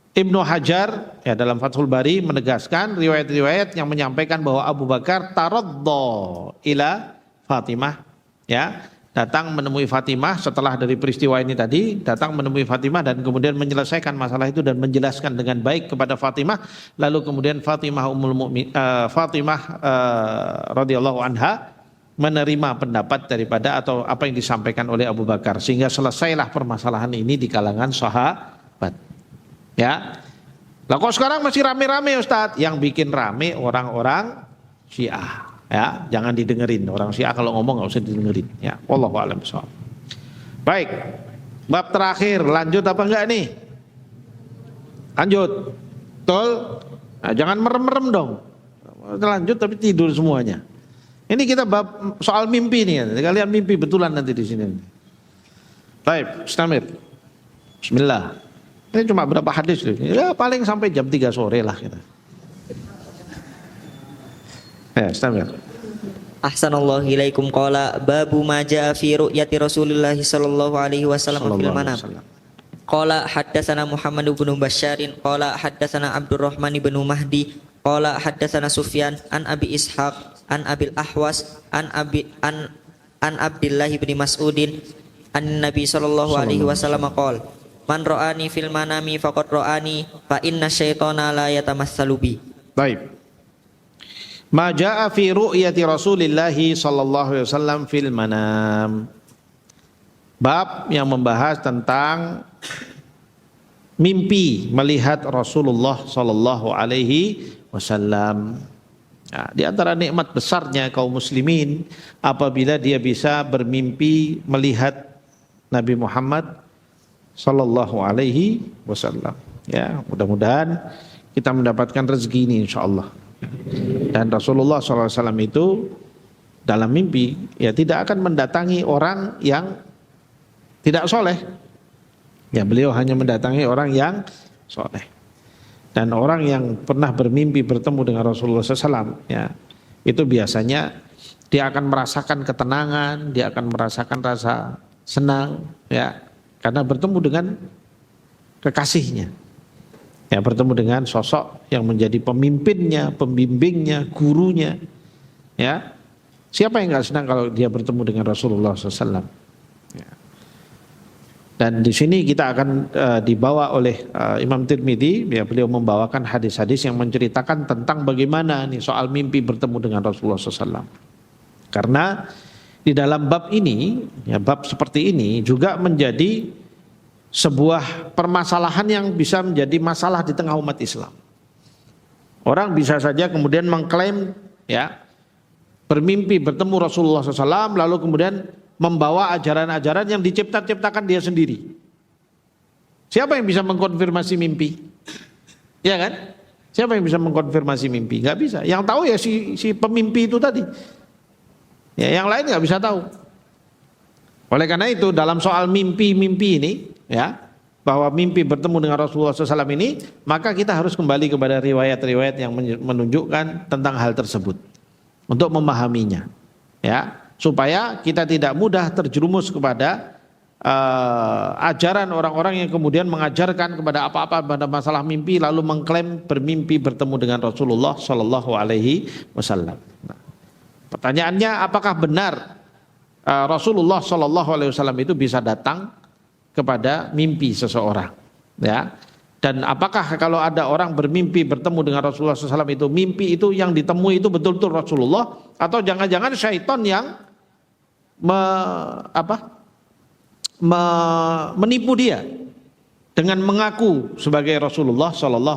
Speaker 1: Ibnu Hajar ya dalam Fathul Bari menegaskan riwayat-riwayat yang menyampaikan bahwa Abu Bakar taradda ila Fatimah, ya, datang menemui Fatimah setelah dari peristiwa ini tadi, datang menemui Fatimah dan kemudian menyelesaikan masalah itu dan menjelaskan dengan baik kepada Fatimah. Lalu kemudian Fatimah radhiyallahu anha menerima pendapat daripada atau apa yang disampaikan oleh Abu Bakar, sehingga selesailah permasalahan ini di kalangan sahabat. Ya. Lah kok sekarang masih rame-rame Ustadz? Yang bikin rame orang-orang Syiah. Ya, jangan didengerin. Orang Syiah kalau ngomong nggak usah didengerin. Ya, wallahu a'lam bishawab. Baik, bab terakhir, lanjut apa enggak nih? Lanjut, betul? Nah, jangan merem-merem dong. Lanjut tapi tidur semuanya. Ini kita bab soal mimpi nih. Kalian mimpi betulan nanti di sini. Baik, Istamir. Bismillah. Ini cuma berapa hadis loh. Ya paling sampai jam 3 sore lah kita. Ya, Istamir.
Speaker 2: Ahsanallahu ilaikum qala babu ma jaa fi ru'yati Rasulillah sallallahu alaihi wasallam fil manam. Qala haddatsana Muhammad bin Basyarin qala haddatsana Abdurrahman bin Mahdi qala haddatsana Sufyan an Abi Ishaq an Abil Ahwas an Abdullah bin Mas'udin an Nabi sallallahu alaihi wasallam qala man ra'ani fil manami faqad ra'ani fa inna syaitana la yatamassalu bi.
Speaker 1: Baik. Ma jaa fi ru'yati Rasulillah sallallahu alaihi wasallam fil manam. Bab yang membahas tentang mimpi melihat Rasulullah sallallahu alaihi wasallam. Nah, di antara nikmat besarnya kaum muslimin apabila dia bisa bermimpi melihat Nabi Muhammad sallallahu alaihi wasallam. Ya, mudah-mudahan kita mendapatkan rezeki ini insyaallah. Dan Rasulullah SAW itu dalam mimpi ya tidak akan mendatangi orang yang tidak soleh. Ya, beliau hanya mendatangi orang yang soleh. Dan orang yang pernah bermimpi bertemu dengan Rasulullah SAW, ya, itu biasanya dia akan merasakan ketenangan, dia akan merasakan rasa senang, ya, karena bertemu dengan kekasihnya. Ya, bertemu dengan sosok yang menjadi pemimpinnya, pembimbingnya, gurunya. Ya, siapa yang nggak senang kalau dia bertemu dengan Rasulullah SAW? Ya. Dan di sini kita akan dibawa oleh Imam Tirmidzi, ya, beliau membawakan hadis-hadis yang menceritakan tentang bagaimana nih soal mimpi bertemu dengan Rasulullah SAW. Karena di dalam bab ini, ya, bab seperti ini juga menjadi sebuah permasalahan yang bisa menjadi masalah di tengah umat Islam. Orang bisa saja kemudian mengklaim ya bermimpi bertemu Rasulullah SAW lalu kemudian membawa ajaran-ajaran yang diciptakan dia sendiri. Siapa yang bisa mengkonfirmasi mimpi? Ya kan? Siapa yang bisa mengkonfirmasi mimpi? Gak bisa. Yang tahu ya si pemimpi itu tadi. Ya, yang lain gak bisa tahu. Oleh karena itu dalam soal mimpi-mimpi ini ya, bahwa mimpi bertemu dengan Rasulullah SAW ini, maka kita harus kembali kepada riwayat-riwayat yang menunjukkan tentang hal tersebut untuk memahaminya ya, supaya kita tidak mudah terjerumus kepada ajaran orang-orang yang kemudian mengajarkan kepada apa-apa pada masalah mimpi lalu mengklaim bermimpi bertemu dengan Rasulullah SAW. Nah, pertanyaannya, apakah benar Rasulullah SAW itu bisa datang kepada mimpi seseorang, ya? Dan apakah kalau ada orang bermimpi bertemu dengan Rasulullah SAW itu mimpi itu yang ditemui itu betul-betul Rasulullah atau jangan-jangan syaitan yang menipu dia dengan mengaku sebagai Rasulullah SAW?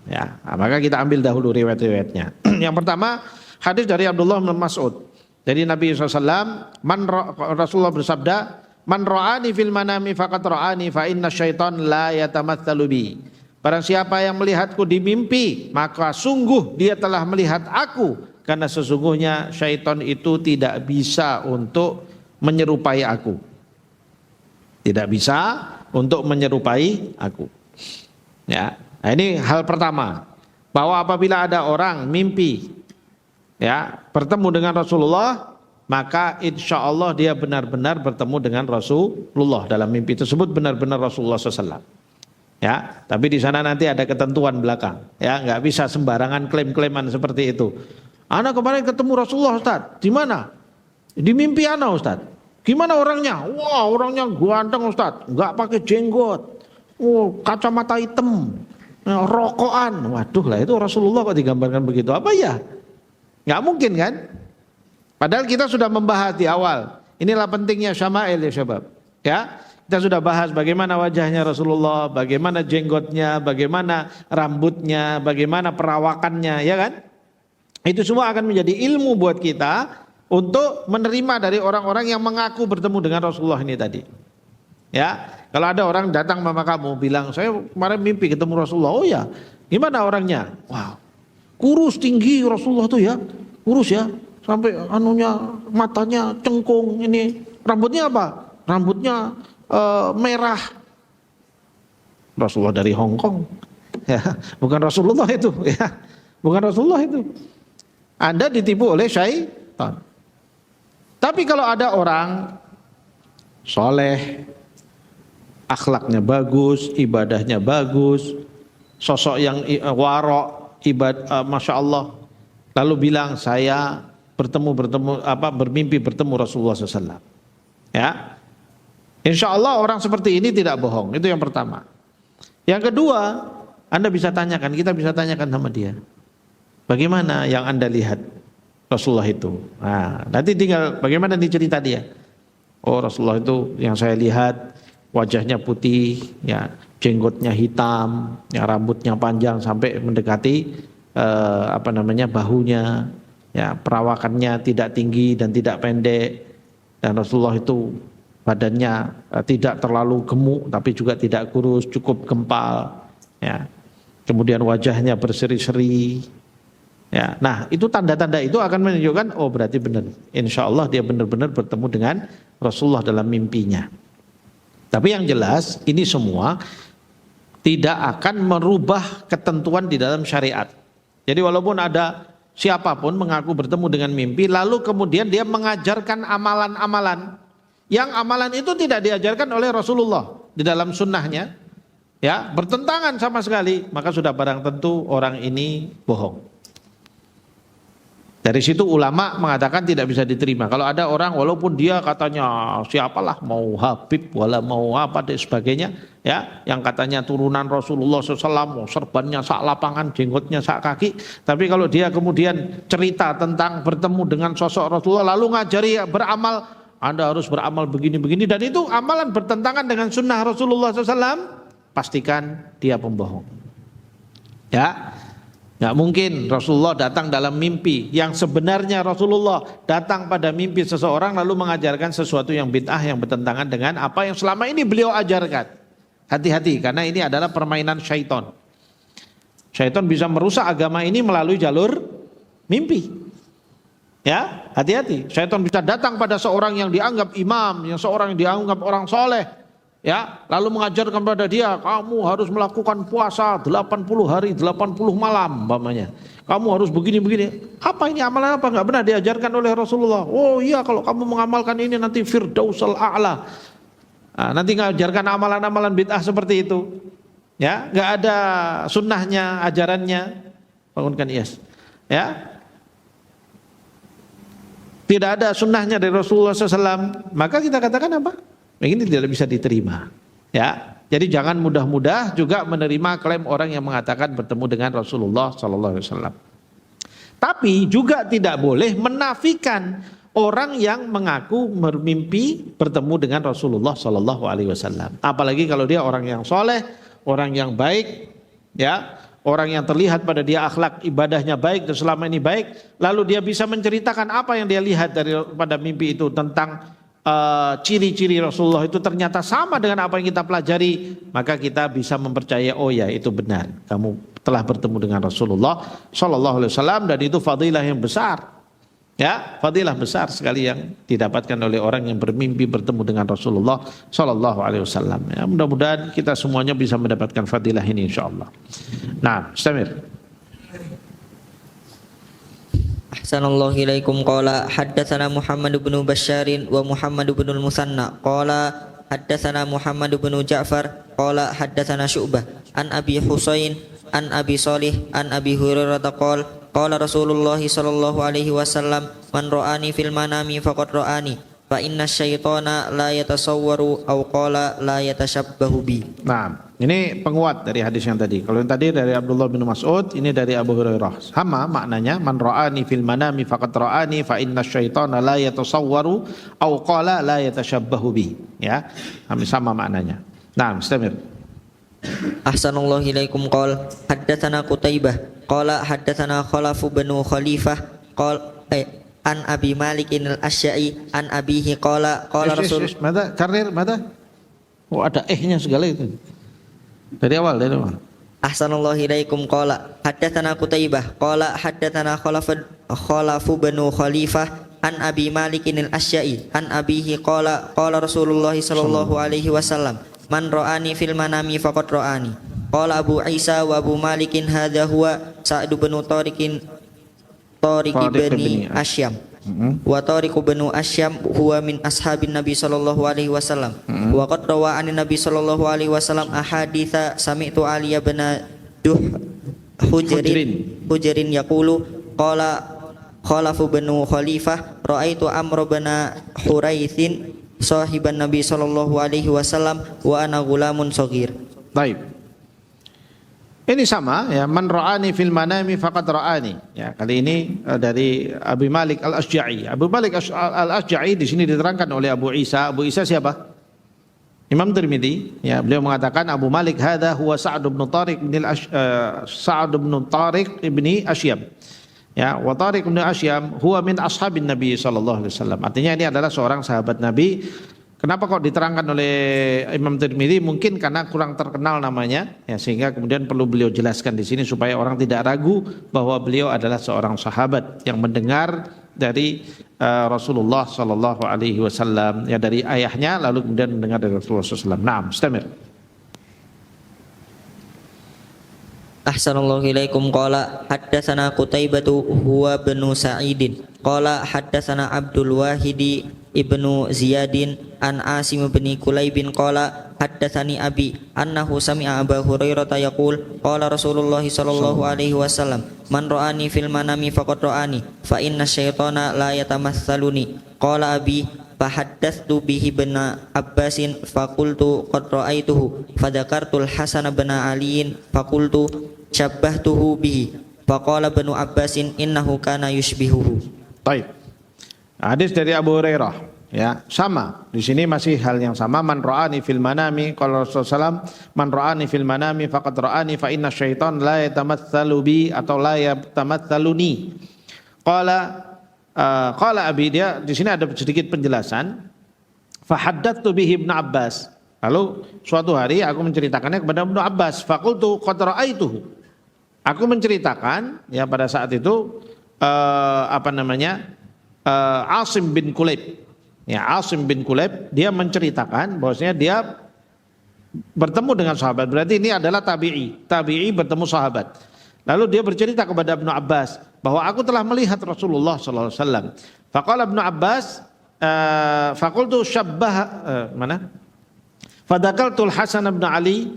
Speaker 1: Ya, maka kita ambil dahulu riwayat-riwayatnya. Yang pertama hadis dari Abdullah bin Mas'ud. Jadi Nabi SAW, Rasulullah bersabda, man ra'ani fil manami faqad ra'ani fa inna syaitan la yatamatsalu bi. Barang siapa yang melihatku di mimpi, maka sungguh dia telah melihat aku, karena sesungguhnya syaitan itu tidak bisa untuk menyerupai aku. Tidak bisa untuk menyerupai aku. Ya, nah ini hal pertama, bahwa apabila ada orang mimpi ya bertemu dengan Rasulullah, maka insya Allah dia benar-benar bertemu dengan Rasulullah dalam mimpi tersebut, benar-benar Rasulullah SAW. Ya, tapi di sana nanti ada ketentuan belakang. Ya, nggak bisa sembarangan klaim-klaiman seperti itu. Ana kemarin ketemu Rasulullah, Ustaz. Di mana? Di mimpi ana, Ustaz. Gimana orangnya? Wah, orangnya ganteng, Ustaz. Nggak pakai jenggot. Oh, kacamata hitam. Rokokan. Waduh lah, itu Rasulullah kok digambarkan begitu. Apa ya? Nggak mungkin kan? Padahal kita sudah membahas di awal. Inilah pentingnya syama'il ya syabab. Ya, kita sudah bahas bagaimana wajahnya Rasulullah, bagaimana jenggotnya, bagaimana rambutnya, bagaimana perawakannya, ya kan? Itu semua akan menjadi ilmu buat kita untuk menerima dari orang-orang yang mengaku bertemu dengan Rasulullah ini tadi. Ya, kalau ada orang datang sama kamu bilang, saya kemarin mimpi ketemu Rasulullah. Oh ya, gimana orangnya? Wow, kurus tinggi Rasulullah tuh ya, kurus ya, sampai anunya matanya cengkung, ini rambutnya apa? Rambutnya merah. Rasulullah dari Hong Kong, ya, bukan Rasulullah itu, ya, bukan Rasulullah itu. Anda ditipu oleh syaitan. Tapi kalau ada orang soleh, akhlaknya bagus, ibadahnya bagus, sosok yang warok, masya Allah, lalu bilang saya bermimpi bertemu Rasulullah SAW. Ya, insya Allah orang seperti ini tidak bohong. Itu yang pertama. Yang kedua, Anda bisa tanyakan, kita bisa tanyakan sama dia, bagaimana yang Anda lihat Rasulullah itu? Nah, nanti tinggal bagaimana nih cerita dia. Oh, Rasulullah itu yang saya lihat wajahnya putih, ya, jenggotnya hitam, ya, rambutnya panjang sampai mendekati bahunya, ya, perawakannya tidak tinggi dan tidak pendek, dan Rasulullah itu badannya tidak terlalu gemuk tapi juga tidak kurus, cukup gempal, ya. Kemudian wajahnya berseri-seri. Ya, nah itu tanda-tanda itu akan menunjukkan oh berarti benar, insya Allah dia benar-benar bertemu dengan Rasulullah dalam mimpinya. Tapi yang jelas ini semua tidak akan merubah ketentuan di dalam syariat. Jadi walaupun ada siapapun mengaku bertemu dengan mimpi, lalu kemudian dia mengajarkan amalan-amalan yang amalan itu tidak diajarkan oleh Rasulullah di dalam sunnahnya, ya, bertentangan sama sekali, maka sudah barang tentu orang ini bohong. Dari situ ulama mengatakan tidak bisa diterima. Kalau ada orang walaupun dia katanya siapalah, mau Habib wala mau apa dan sebagainya, ya, yang katanya turunan Rasulullah SAW, serbannya sak lapangan, jenggotnya sak kaki, tapi kalau dia kemudian cerita tentang bertemu dengan sosok Rasulullah lalu ngajari beramal Anda harus beramal begini-begini, dan itu amalan bertentangan dengan sunnah Rasulullah SAW, pastikan dia pembohong. Ya, nggak mungkin Rasulullah datang dalam mimpi. Yang sebenarnya Rasulullah datang pada mimpi seseorang lalu mengajarkan sesuatu yang bid'ah yang bertentangan dengan apa yang selama ini beliau ajarkan. Hati-hati, karena ini adalah permainan syaitan. Syaitan bisa merusak agama ini melalui jalur mimpi. Ya, hati-hati. Syaitan bisa datang pada seorang yang dianggap imam, yang seorang yang dianggap orang soleh, ya, lalu mengajarkan pada dia, kamu harus melakukan puasa 80 hari 80 malam umpamanya. Kamu harus begini-begini. Apa ini amalan apa? Enggak benar diajarkan oleh Rasulullah. Oh iya, kalau kamu mengamalkan ini nanti Firdausal A'la. Nah, nanti ngajarkan amalan-amalan bid'ah seperti itu. Ya, enggak ada sunnahnya, ajarannya. Bangunkan Iyas. Ya. Tidak ada sunnahnya dari Rasulullah SAW, maka kita katakan apa? Ini tidak bisa diterima. Ya, jadi jangan mudah-mudah juga menerima klaim orang yang mengatakan bertemu dengan Rasulullah SAW. Tapi juga tidak boleh menafikan orang yang mengaku bermimpi bertemu dengan Rasulullah SAW. Apalagi kalau dia orang yang soleh, orang yang baik, ya. Orang yang terlihat pada dia akhlak ibadahnya baik dan selama ini baik, lalu dia bisa menceritakan apa yang dia lihat pada mimpi itu tentang ciri-ciri Rasulullah itu ternyata sama dengan apa yang kita pelajari, maka kita bisa mempercayai, oh ya itu benar, kamu telah bertemu dengan Rasulullah Sallallahu Alaihi Wasallam, dan itu fadilah yang besar. Ya, fadilah besar sekali yang didapatkan oleh orang yang bermimpi bertemu dengan Rasulullah Sallallahu Alaihi Wasallam. Ya, mudah-mudahan kita semuanya bisa mendapatkan fadilah ini insyaallah. Nah, istamir.
Speaker 2: Ahsanallahu ilaikum qala haddatsana Muhammad bin Bashar wa Muhammad bin al-Musanna qala haddatsana Muhammad bin Ja'far qala haddatsana Syu'bah an Abi Husain an Abi Shalih an Abi Hurairah qala qala Rasulullah sallallahu alaihi wasallam man ra'ani fil manami faqad ra'ani fa inna syaitana la yatasawwaru aw qala la yatashabbahu bi.
Speaker 1: Nah, ini penguat dari hadis yang tadi. Kalau yang tadi dari Abdullah bin Mas'ud, ini dari Abu Hurairah. Sama maknanya, man ra'ani fil manami faqad ra'ani fa inna syaitana la yatasawwaru aw qala la yatashabbahu bi. Ya, sama maknanya. Nah, istamir.
Speaker 2: Ahsanallahu ilaikum qala haddatsana Qutaibah qala haddatsana Khalaf bin Khalifah qala an Abi Malik al-Asy'ari an abihi qala qala Rasul
Speaker 1: mada karir mada. Oh, ada nya segala itu. Dari awal.
Speaker 2: Ahsanallahu ilaikum qala haddatsana Qutaibah qala haddatsana Khalaf bin Khalifah an Abi Malik al-Asy'ari an abihi qala qala Rasulullah sallallahu alaihi wasallam man ra'ani fil manami faqad ra'ani. Qala Abu Isa wa Abu Malikin hadza huwa Sa'd bin Tariq bin Asyam. Wa Tariq bin Asyam huwa min ashabin Nabi sallallahu alaihi wasallam. Wa qad rawa an Nabi sallallahu alaihi wasallam ahaditsa sami'tu Ali bin Hujrin yaqulu qala Khalaf bin Khalifah ra'aitu Amr bin Huraitsin sahiban Nabi sallallahu alaihi wasallam wa ana gulamun shaghir.
Speaker 1: Baik. Ini sama ya, man ra'ani fil manami faqad ra'ani. Ya, kali ini dari Abu Malik al-Asy'ari. Abu Malik al-Asy'ari di sini diterangkan oleh Abu Isa. Abu Isa siapa? Imam Tirmidzi. Ya, beliau mengatakan Abu Malik hadza huwa Sa'd bin Tariq ibni Asyam. Ya, wa Tariq bin Asyam huwa min ashabin Nabi sallallahu alaihi wasallam. Artinya ini adalah seorang sahabat Nabi. Kenapa kok diterangkan oleh Imam Tirmidzi? Mungkin karena kurang terkenal namanya, ya, sehingga kemudian perlu beliau jelaskan di sini supaya orang tidak ragu bahwa beliau adalah seorang sahabat yang mendengar dari Rasulullah sallallahu alaihi wasallam, ya, dari ayahnya lalu kemudian mendengar dari Rasulullah sallallahu alaihi wasallam. Naam, istamir.
Speaker 2: Ahsanallahu ilaikum qala haddatsana Qutaibatu huwa bin Sa'idin qala haddatsana Abdul Wahidi ibnu Ziyadin an Asim bin Kulaibin qala haddatsani abi annahu sami'a Abu Hurairah yaqul qala Rasulullah sallallahu alaihi wasallam man ra'ani fil manami faqad ra'ani fa inna syaitana la yatamatsaluni qala abi fahaddatsu bihi bin Abbasin faqultu qad ra'aituhu fadzakartul Hasan bin Aliin faqultu syabbahtuhu bihi faqala bin Abbasin innahu kana yushbihuhu.
Speaker 1: Baik. Hadis dari Abu Hurairah. Ya, sama. Di sini masih hal yang sama. Man ra'ani fil manami, qala Rasulullah SAW, man ra'ani fil manami faqad ra'ani fa inna syaitan la yatamatsalu bi atau la yatamatsaluni. Qala Abi, dia di sini ada sedikit penjelasan. Fa haddatsu bihi Ibnu Abbas. Lalu suatu hari aku menceritakannya kepada Ibnu Abbas. Faqultu qad ra'aituhu. Aku menceritakan ya pada saat itu Asim bin Kulayb. Ya, Asim bin Kulayb dia menceritakan bahwasanya dia bertemu dengan sahabat. Berarti ini adalah tabi'i. Tabi'i bertemu sahabat. Lalu dia bercerita kepada Ibnu Abbas bahwa aku telah melihat Rasulullah sallallahu alaihi wasallam. Faqala Ibnu Abbas faqultu syabbah Fadakaltul Hasan bin Ali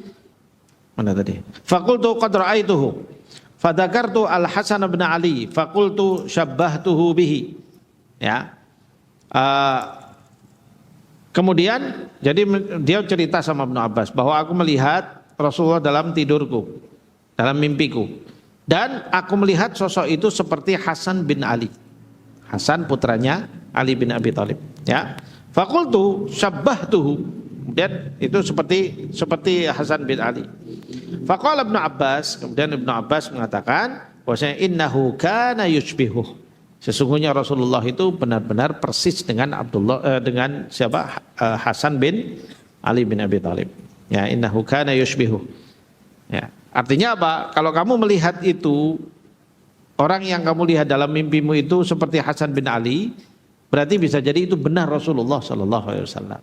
Speaker 1: mana tadi? Faqultu qad ra'aituhu. Fadakartu Al Hasan bin Ali faqultu syabbahtuhu bihi. Ya. Kemudian jadi dia cerita sama Ibnu Abbas bahwa aku melihat Rasulullah dalam tidurku, dalam mimpiku, dan aku melihat sosok itu seperti Hasan bin Ali. Hasan putranya Ali bin Abi Thalib. Ya, fakultu syabbahtuhu. Kemudian itu seperti Hasan bin Ali. Faqala Ibnu Abbas, kemudian Ibnu Abbas mengatakan bahwasanya innahu kana yushbihu. Sesungguhnya Rasulullah itu benar-benar persis dengan dengan siapa? Hasan bin Ali bin Abi Thalib. Ya, innahu kana yushbihu. Ya, artinya apa? Kalau kamu melihat itu, orang yang kamu lihat dalam mimpimu itu seperti Hasan bin Ali, berarti bisa jadi itu benar Rasulullah sallallahu alaihi wasallam.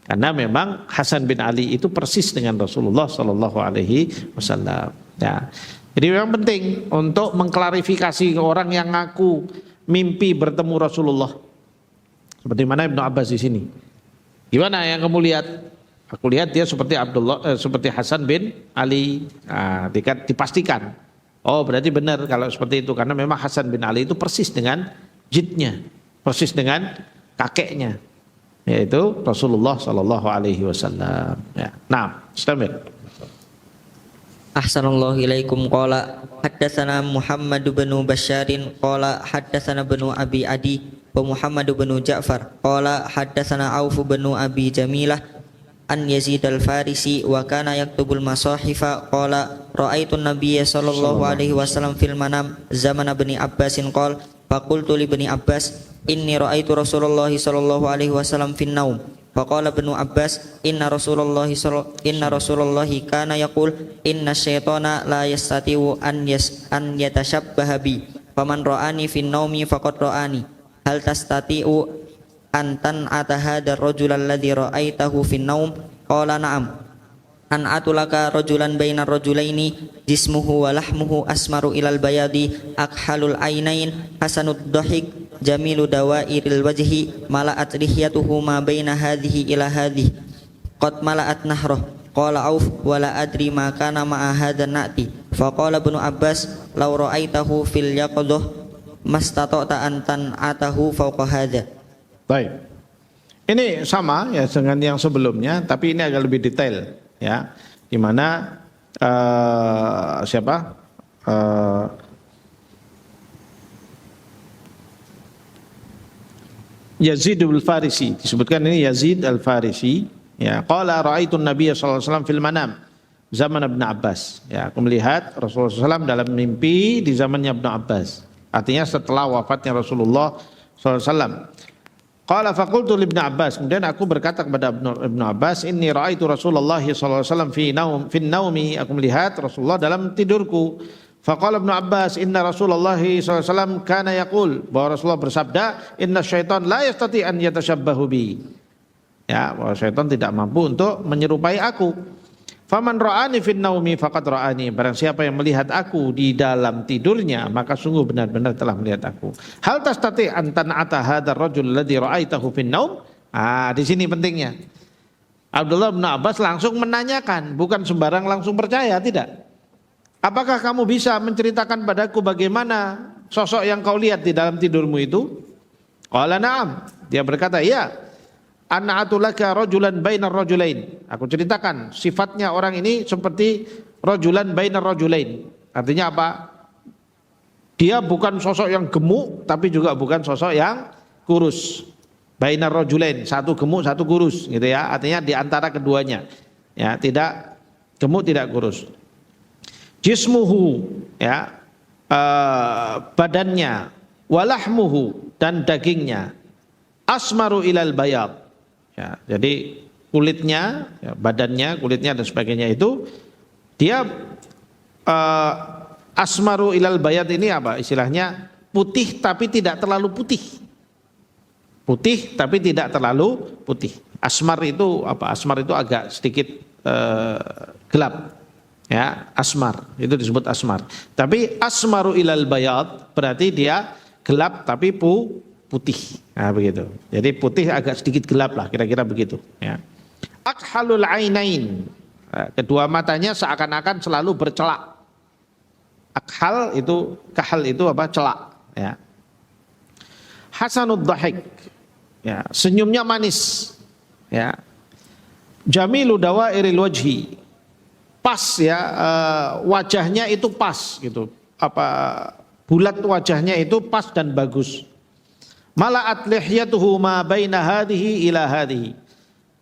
Speaker 1: Karena memang Hasan bin Ali itu persis dengan Rasulullah sallallahu alaihi wasallam. Ya. Jadi memang penting untuk mengklarifikasi orang yang ngaku mimpi bertemu Rasulullah. Seperti mana Ibnu Abbas di sini. Gimana yang kamu lihat? Aku lihat dia seperti Hasan bin Ali. Nah, dipastikan. Oh, berarti benar kalau seperti itu karena memang Hasan bin Ali itu persis dengan jidnya, persis dengan kakeknya, yaitu Rasulullah sallallahu alaihi wasallam. Ya. Nah, istamir.
Speaker 2: Ahsanallahu ilaikum qala haddatsana Muhammad bin Basyarin qala haddatsana bin Abi Adi wa Muhammad bin Ja'far qala haddatsana Auf bin Abi Jamilah an Yazid al-Farisi wa kana yaktubul masahifa qala ra'aitu an-nabiyya sallallahu alaihi wasallam fil manam zaman Ibni Abbasin qala faqultu li Ibni Abbas inni ra'aitu Rasulullah sallallahu alaihi wasallam fin naum. Faqala Ibnu Abbas inna Rasulullah kana yaqul inna syaitana la yastati'u an yatashabbaha bi faman ra'ani fin naumi faqad ra'ani hal tastati'u an tan'ata hadzal rajul alladhi ra'aitahu fin naum qala na'am an atulaka rajulan bainar rajulaini jismuhu wa lahmuhu asmaru ilal bayadi akhalul ainain hasanud dhahik jamilu dawairil wajhi mala'at lihyatuhu ma baina hadhihi ila hadhihi qad mala'at nahroh qala Auf wala adri ma kana ma'a hadha na'ti faqala Ibnu Abbas law ra'aitahu fil yaqdah mastata'ta an tan'atahu fawqa hadha.
Speaker 1: Baik. Ini sama ya dengan yang sebelumnya tapi ini agak lebih detail ya. Di mana Yazid al-Farisi, disebutkan ini Yazid al-Farisi, ya, qala ra'aitu an-nabiy sallallahu alaihi wasallam fil manam zaman Ibnu Abbas. Ya, aku melihat Rasulullah SAW dalam mimpi di zamannya Ibnu Abbas. Artinya setelah wafatnya Rasulullah SAW. Qala faqultu li Ibnu Abbas, kemudian aku berkata kepada Ibnu Abbas, inni ra'aitu Rasulullah sallallahu alaihi wasallam fi naumi, aku melihat Rasulullah dalam tidurku. Faqala Ibnu Abbas inna Rasulullah SAW kana yaqul, bahwa Rasulullah bersabda inna syaitan la yastati an yatashabbahu bi. Ya, bahwa syaitan tidak mampu untuk menyerupai aku. Faman ra'ani fin naumi faqad ra'ani, barang siapa yang melihat aku di dalam tidurnya maka sungguh benar-benar telah melihat aku. Hal tastati an tan'ata hadzal rajul alladhi ra'aitahu fin naum. Di sini pentingnya. Abdullah bin Abbas langsung menanyakan, bukan sembarang langsung percaya, tidak. Apakah kamu bisa menceritakan padaku bagaimana sosok yang kau lihat di dalam tidurmu itu? Qala na'am. Dia berkata, ya. An'atulaka rajulan bainar rajulain. Aku ceritakan sifatnya orang ini seperti rajulan bainar rajulain. Artinya apa? Dia bukan sosok yang gemuk tapi juga bukan sosok yang kurus. Bainar rajulain, satu gemuk satu kurus gitu ya. Artinya di antara keduanya. Ya, tidak gemuk tidak kurus. Jismuhu ya, badannya, walahmuhu dan dagingnya, asmaru ilal bayad. Ya, jadi kulitnya, ya, badannya, kulitnya dan sebagainya itu dia asmaru ilal bayad ini apa? Istilahnya putih tapi tidak terlalu putih. Putih tapi tidak terlalu putih. Asmar itu apa? Asmar itu agak sedikit gelap. Ya, asmar itu disebut asmar. Tapi asmaru ilal bayad berarti dia gelap tapi putih. Nah, begitu. Jadi putih agak sedikit gelap lah, kira-kira begitu. Ya. Akhalul ainain. Kedua matanya seakan-akan selalu bercelak. Akhal itu, kahal itu apa? Celak. Ya. Hasanud dhahik. Ya, senyumnya manis. Ya. Jamilu dawairil wajhi. Pas ya, wajahnya itu pas gitu. Apa bulat wajahnya itu pas dan bagus. Mala'at lihyatuhu ma baina hadhihi ila hadhihi.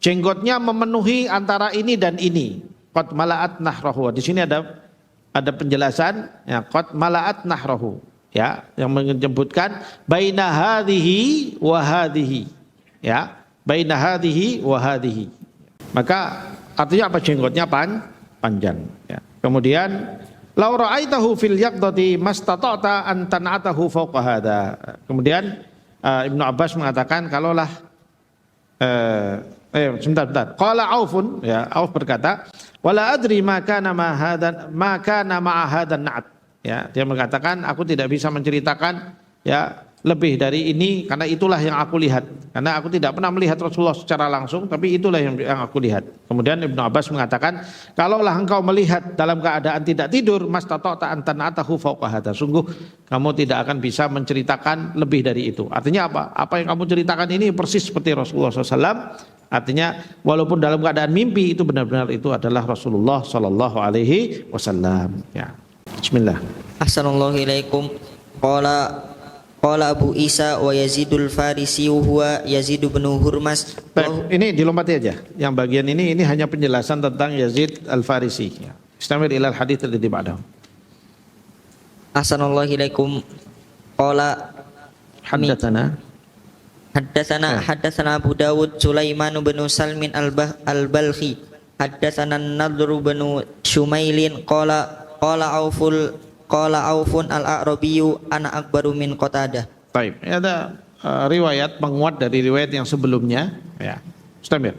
Speaker 1: Jenggotnya memenuhi antara ini dan ini. Qad mala'at nahrahu. Di sini ada penjelasan ya, qad mala'at nahrahu ya, yang menyebutkan baina hadhihi wa hadhihi. Ya, baina hadhihi wa hadhihi. Maka artinya apa? Jenggotnya panjang ya. Kemudian law ra'aitahu fil yaqdati mastata'ta an tan'atahu fawqa hadha. Kemudian Ibnu Abbas mengatakan kalaulah sebentar. Qala Aufun ya, Auf berkata wala adri ma kana ma'a hadan na'at. Ya, dia mengatakan aku tidak bisa menceritakan ya lebih dari ini karena itulah yang aku lihat. Karena aku tidak pernah melihat Rasulullah secara langsung, tapi itulah yang aku lihat. Kemudian Ibnu Abbas mengatakan, kalaulah engkau melihat dalam keadaan tidak tidur, mastata'ta an tan'atahu fawqa hadza. Sungguh kamu tidak akan bisa menceritakan lebih dari itu. Artinya apa? Apa yang kamu ceritakan ini persis seperti Rasulullah SAW. Artinya walaupun dalam keadaan mimpi itu benar-benar itu adalah Rasulullah Sallallahu Alaihi Wasallam. Ya. Bismillah.
Speaker 2: Assalamualaikum. Qala Abu Isa wa Yazidul Farisi huwa Yazid bin Hurmas.
Speaker 1: Baik, ini dilompati aja. Yang bagian ini hanya penjelasan tentang Yazid Al-Farisi. Ya. Istamir ilal hadits alladhi ba'dahu.
Speaker 2: Assalamualaikum. Qala
Speaker 1: Haddatsana
Speaker 2: Haddatsana Abu Dawud Sulaiman bin Salmin al-Balkhi. Haddatsana Nadhr bin Shumailin qala Aufun al-A'rabiyyu ana akbaru min Qatadah.
Speaker 1: Baik, ada riwayat penguat dari riwayat yang sebelumnya. Ya, Istamir.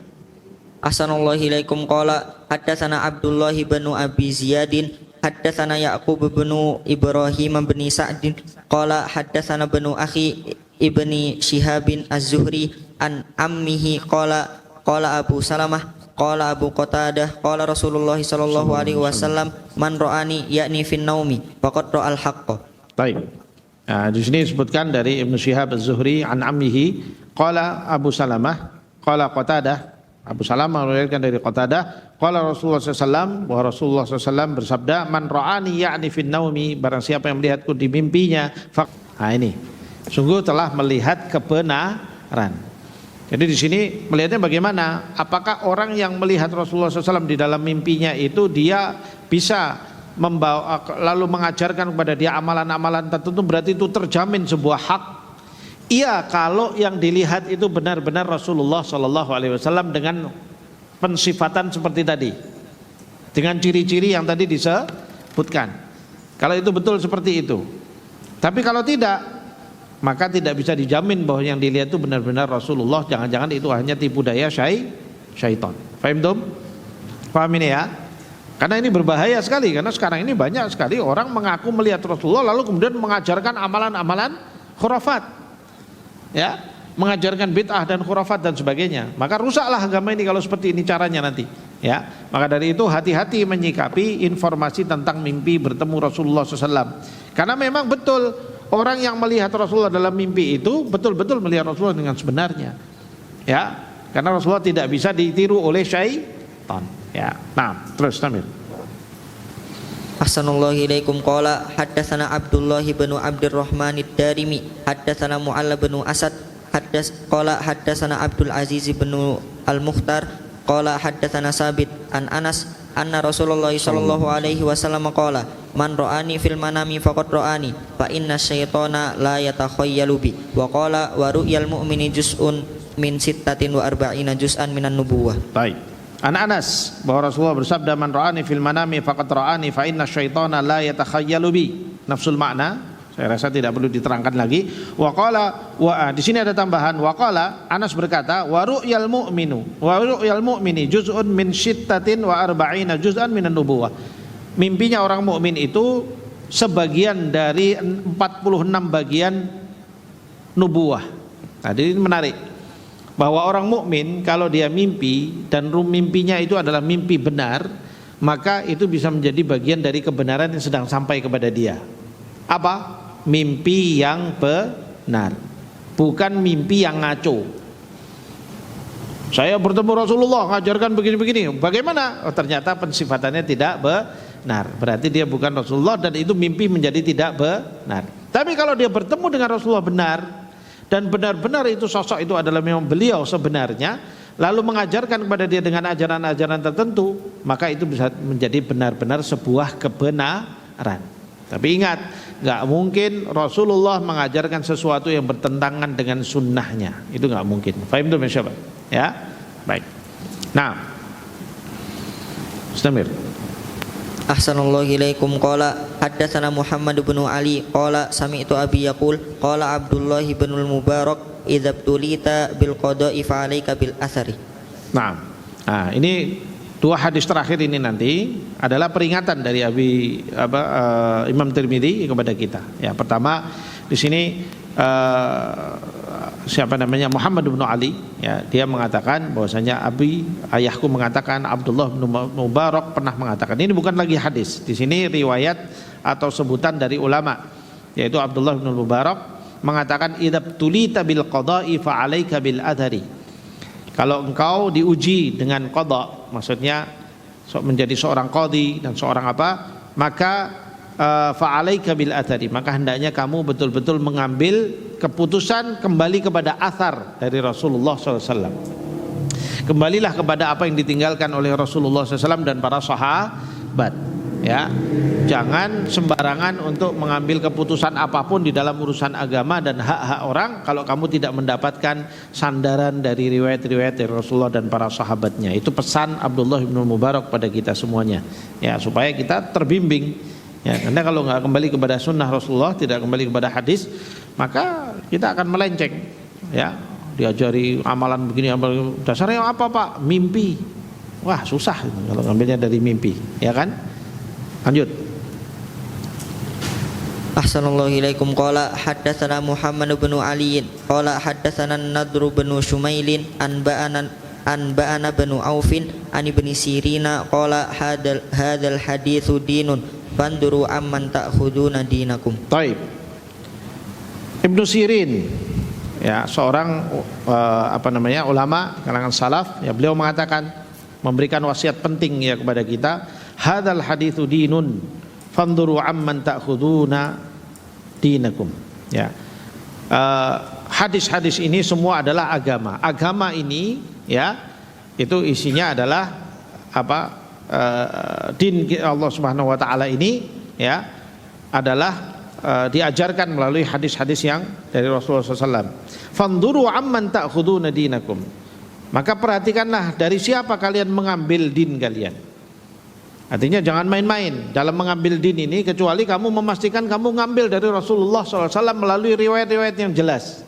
Speaker 2: Assalamualaikum qala haddatsana Abdullah bin Abi Ziyadin haddatsana Ya'qub bin Ibrahim bin Sa'd qala haddatsana bin akhi ibni Shihabin Az-Zuhri an ammihi qala Abu Salamah qala Abu Qatadah qala Rasulullah sallallahu alaihi wasallam man ra'ani yakni fin naumi faqad ra'al haqqa.
Speaker 1: Baik. Nah, di sini disebutkan dari Ibnu Shihab Az-Zuhri an ammihi qala Abu Salamah qala Qatadah. Abu Salamah meriwayatkan dari Qatadah qala Rasulullah sallallahu bahwa Rasulullah sallallahu bersabda man ra'ani yakni fin naumi, barang siapa yang melihatku di mimpinya nah ini sungguh telah melihat kebenaran. Jadi di sini melihatnya bagaimana? Apakah orang yang melihat Rasulullah SAW di dalam mimpinya itu dia bisa membawa lalu mengajarkan kepada dia amalan-amalan tertentu, berarti itu terjamin sebuah hak? Iya, kalau yang dilihat itu benar-benar Rasulullah SAW dengan pensifatan seperti tadi, dengan ciri-ciri yang tadi disebutkan. Kalau itu betul seperti itu. Tapi kalau tidak, maka tidak bisa dijamin bahwa yang dilihat itu benar-benar Rasulullah. Jangan-jangan itu hanya tipu daya syaitan. Faham tum? Paham ini ya? Karena ini berbahaya sekali. Karena sekarang ini banyak sekali orang mengaku melihat Rasulullah lalu kemudian mengajarkan amalan-amalan khurafat, ya, mengajarkan bid'ah dan khurafat dan sebagainya. Maka rusaklah agama ini kalau seperti ini caranya nanti. Ya, maka dari itu hati-hati menyikapi informasi tentang mimpi bertemu Rasulullah SAW. Karena memang betul. Orang yang melihat Rasulullah dalam mimpi itu betul-betul melihat Rasulullah dengan sebenarnya. Ya, karena Rasulullah tidak bisa ditiru oleh syaitan. Ya. Nah, terus Tamir.
Speaker 2: Assalamualaikum qala haddatsana Abdullah bin Abdurrahman ad-Darimi haddatsana Mu'alla bin Asad qala haddatsana Abdul Aziz bin Al-Mukhtar qala haddatsana Sabit an Anas anna Rasulullah sallallahu alaihi wasallam qala man ra'ani fil manami faqad ra'ani fa inna syaitana la yatakhayyalu bi wa qala wa ru'yal mu'mini juz'un min sittatin wa arba'ina juz'an minan nubuwah.
Speaker 1: Baik. An Anas bahwa Rasulullah bersabda man ra'ani fil manami faqad ra'ani fa inna syaitana la yatakhayyalu bi. Nafsul makna saya rasa tidak perlu diterangkan lagi. Wa qala di sini ada tambahan wa qala Anas berkata wa ru'yal mu'mini juz'un min sittatin wa arba'ina juz'an minan nubuwah. Mimpinya orang mukmin itu sebagian dari 46 bagian nubuwah. Nah, ini menarik bahwa orang mukmin kalau dia mimpi dan mimpinya itu adalah mimpi benar, maka itu bisa menjadi bagian dari kebenaran yang sedang sampai kepada dia. Apa? Mimpi yang benar, bukan mimpi yang ngaco. Saya bertemu Rasulullah ngajarkan begini-begini, bagaimana? Oh, ternyata pensifatannya tidak benar, berarti dia bukan Rasulullah dan itu mimpi menjadi tidak benar. Tapi kalau dia bertemu dengan Rasulullah benar dan benar-benar itu sosok itu adalah memang beliau sebenarnya, lalu mengajarkan kepada dia dengan ajaran-ajaran tertentu, maka itu bisa menjadi benar-benar sebuah kebenaran. Tapi ingat, nggak mungkin Rasulullah mengajarkan sesuatu yang bertentangan dengan sunnahnya, itu nggak mungkin. Fahim tuh siapa? Ya, baik. Nah, Istamir.
Speaker 2: Ahsanallahu ilaikum qala haddatsana Muhammad bin Ali qala sami'tu abi yaqul qala Abdullah bin Mubarak idza tulita bil qada'i fa 'alaika bil athari.
Speaker 1: Nah, ini dua hadis terakhir ini nanti adalah peringatan dari Imam Tirmidzi kepada kita. Ya, pertama di sini Muhammad bin Ali, ya, dia mengatakan bahwasanya ayahku mengatakan, Abdullah bin Mubarak pernah mengatakan. Ini bukan lagi hadis. Di sini riwayat atau sebutan dari ulama, yaitu Abdullah bin Mubarak mengatakan idabtulita bil qada'i fa 'alaika bil adhari. Kalau engkau diuji dengan qada, maksudnya menjadi seorang qadhi dan seorang maka fa'alaika bil athari, maka hendaknya kamu betul-betul mengambil keputusan kembali kepada athar dari Rasulullah SAW. Kembalilah kepada apa yang ditinggalkan oleh Rasulullah SAW dan para sahabat. Ya, jangan sembarangan untuk mengambil keputusan apapun di dalam urusan agama dan hak-hak orang kalau kamu tidak mendapatkan sandaran dari riwayat-riwayat dari Rasulullah dan para sahabatnya. Itu pesan Abdullah bin Mubarak pada kita semuanya, ya, supaya kita terbimbing. Ya, karena kalau nggak kembali kepada sunnah Rasulullah, tidak kembali kepada hadis, maka kita akan melenceng. Ya, diajari amalan begini, amalan dasarnya apa Pak? Mimpi. Wah, susah kalau ngambilnya dari mimpi, ya kan? Lanjut.
Speaker 2: Ahsanallahu ilaikum qala haddatsana Muhammad bin Ali qala haddatsana Nadr bin Shumailin an ba'ana bin Aufin an ibni Sirina qala hadzal haditsu dinun fanduru amman ta'khuduna dinakum.
Speaker 1: Baik. Ibnu Sirin, ya, seorang ulama kalangan salaf, ya, beliau mengatakan, memberikan wasiat penting ya kepada kita, hadzal haditsu dinun fanduru amman ta'khuduna dinakum. Ya, hadis-hadis ini semua adalah agama. Agama ini, ya, itu isinya adalah din Allah Subhanahu wa taala ini, ya, adalah diajarkan melalui hadis-hadis yang dari Rasulullah SAW. Fanduru amman ta'khuduna dinakum. Maka perhatikanlah dari siapa kalian mengambil din kalian. Artinya jangan main-main dalam mengambil din ini, kecuali kamu memastikan kamu ngambil dari Rasulullah SAW melalui riwayat-riwayat yang jelas.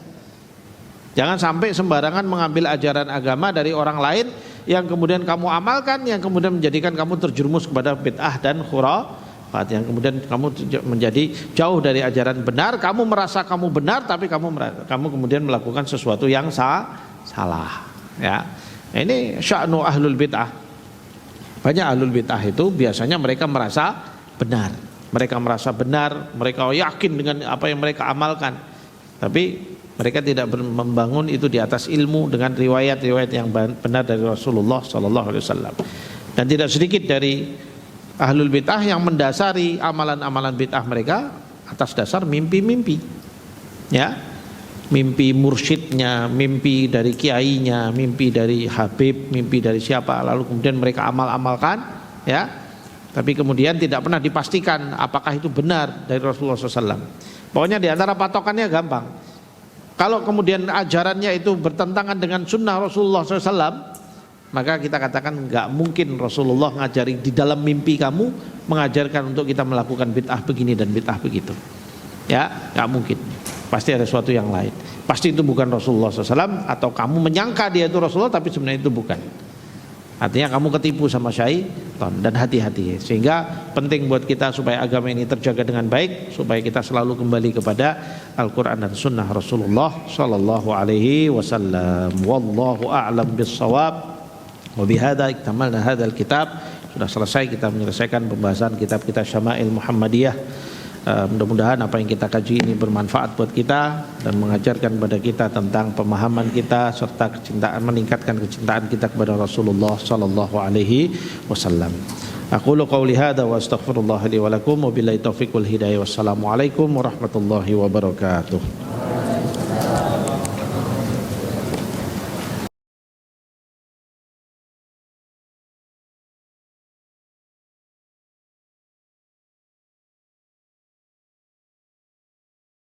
Speaker 1: Jangan sampai sembarangan mengambil ajaran agama dari orang lain yang kemudian kamu amalkan, yang kemudian menjadikan kamu terjerumus kepada bid'ah dan khurafat, yang kemudian kamu menjadi jauh dari ajaran benar. Kamu merasa kamu benar, tapi kamu kemudian melakukan sesuatu yang salah. Ya, ini sya'nu ahlul bid'ah. Banyak ahlul bid'ah itu biasanya mereka merasa benar, mereka yakin dengan apa yang mereka amalkan, tapi mereka tidak membangun itu di atas ilmu dengan riwayat-riwayat yang benar dari Rasulullah SAW. Dan tidak sedikit dari ahlul bid'ah yang mendasari amalan-amalan bid'ah mereka atas dasar mimpi-mimpi. Ya, mimpi mursyidnya, mimpi dari kiainya, mimpi dari habib, mimpi dari siapa, lalu kemudian mereka amal-amalkan, ya. Tapi kemudian tidak pernah dipastikan apakah itu benar dari Rasulullah SAW. Pokoknya di antara patokannya gampang. Kalau kemudian ajarannya itu bertentangan dengan sunnah Rasulullah SAW, maka kita katakan nggak mungkin Rasulullah ngajari di dalam mimpi kamu mengajarkan untuk kita melakukan bid'ah begini dan bid'ah begitu. Ya, nggak mungkin. Pasti ada sesuatu yang lain. Pasti itu bukan Rasulullah SAW, atau kamu menyangka dia itu Rasulullah tapi sebenarnya itu bukan. Artinya kamu ketipu sama syaitan, dan hati-hati. Sehingga penting buat kita supaya agama ini terjaga dengan baik, supaya kita selalu kembali kepada Al-Quran dan Sunnah Rasulullah Sallallahu Alaihi Wasallam. Wallahu a'lam bis-shawab. Wa bihadza iktamalna hadzal kitab. Sudah selesai kita menyelesaikan pembahasan kitab kita Syama'il Muhammadiyah. Mudah-mudahan apa yang kita kaji ini bermanfaat buat kita dan mengajarkan kepada kita tentang pemahaman kita serta kecintaan, meningkatkan kecintaan kita kepada Rasulullah sallallahu alaihi wasallam. Aqulu qauli hadza wa astaghfirullah li wa lakum wa billahi taufiq wal hidayah. Wassalamu alaikum warahmatullahi wabarakatuh.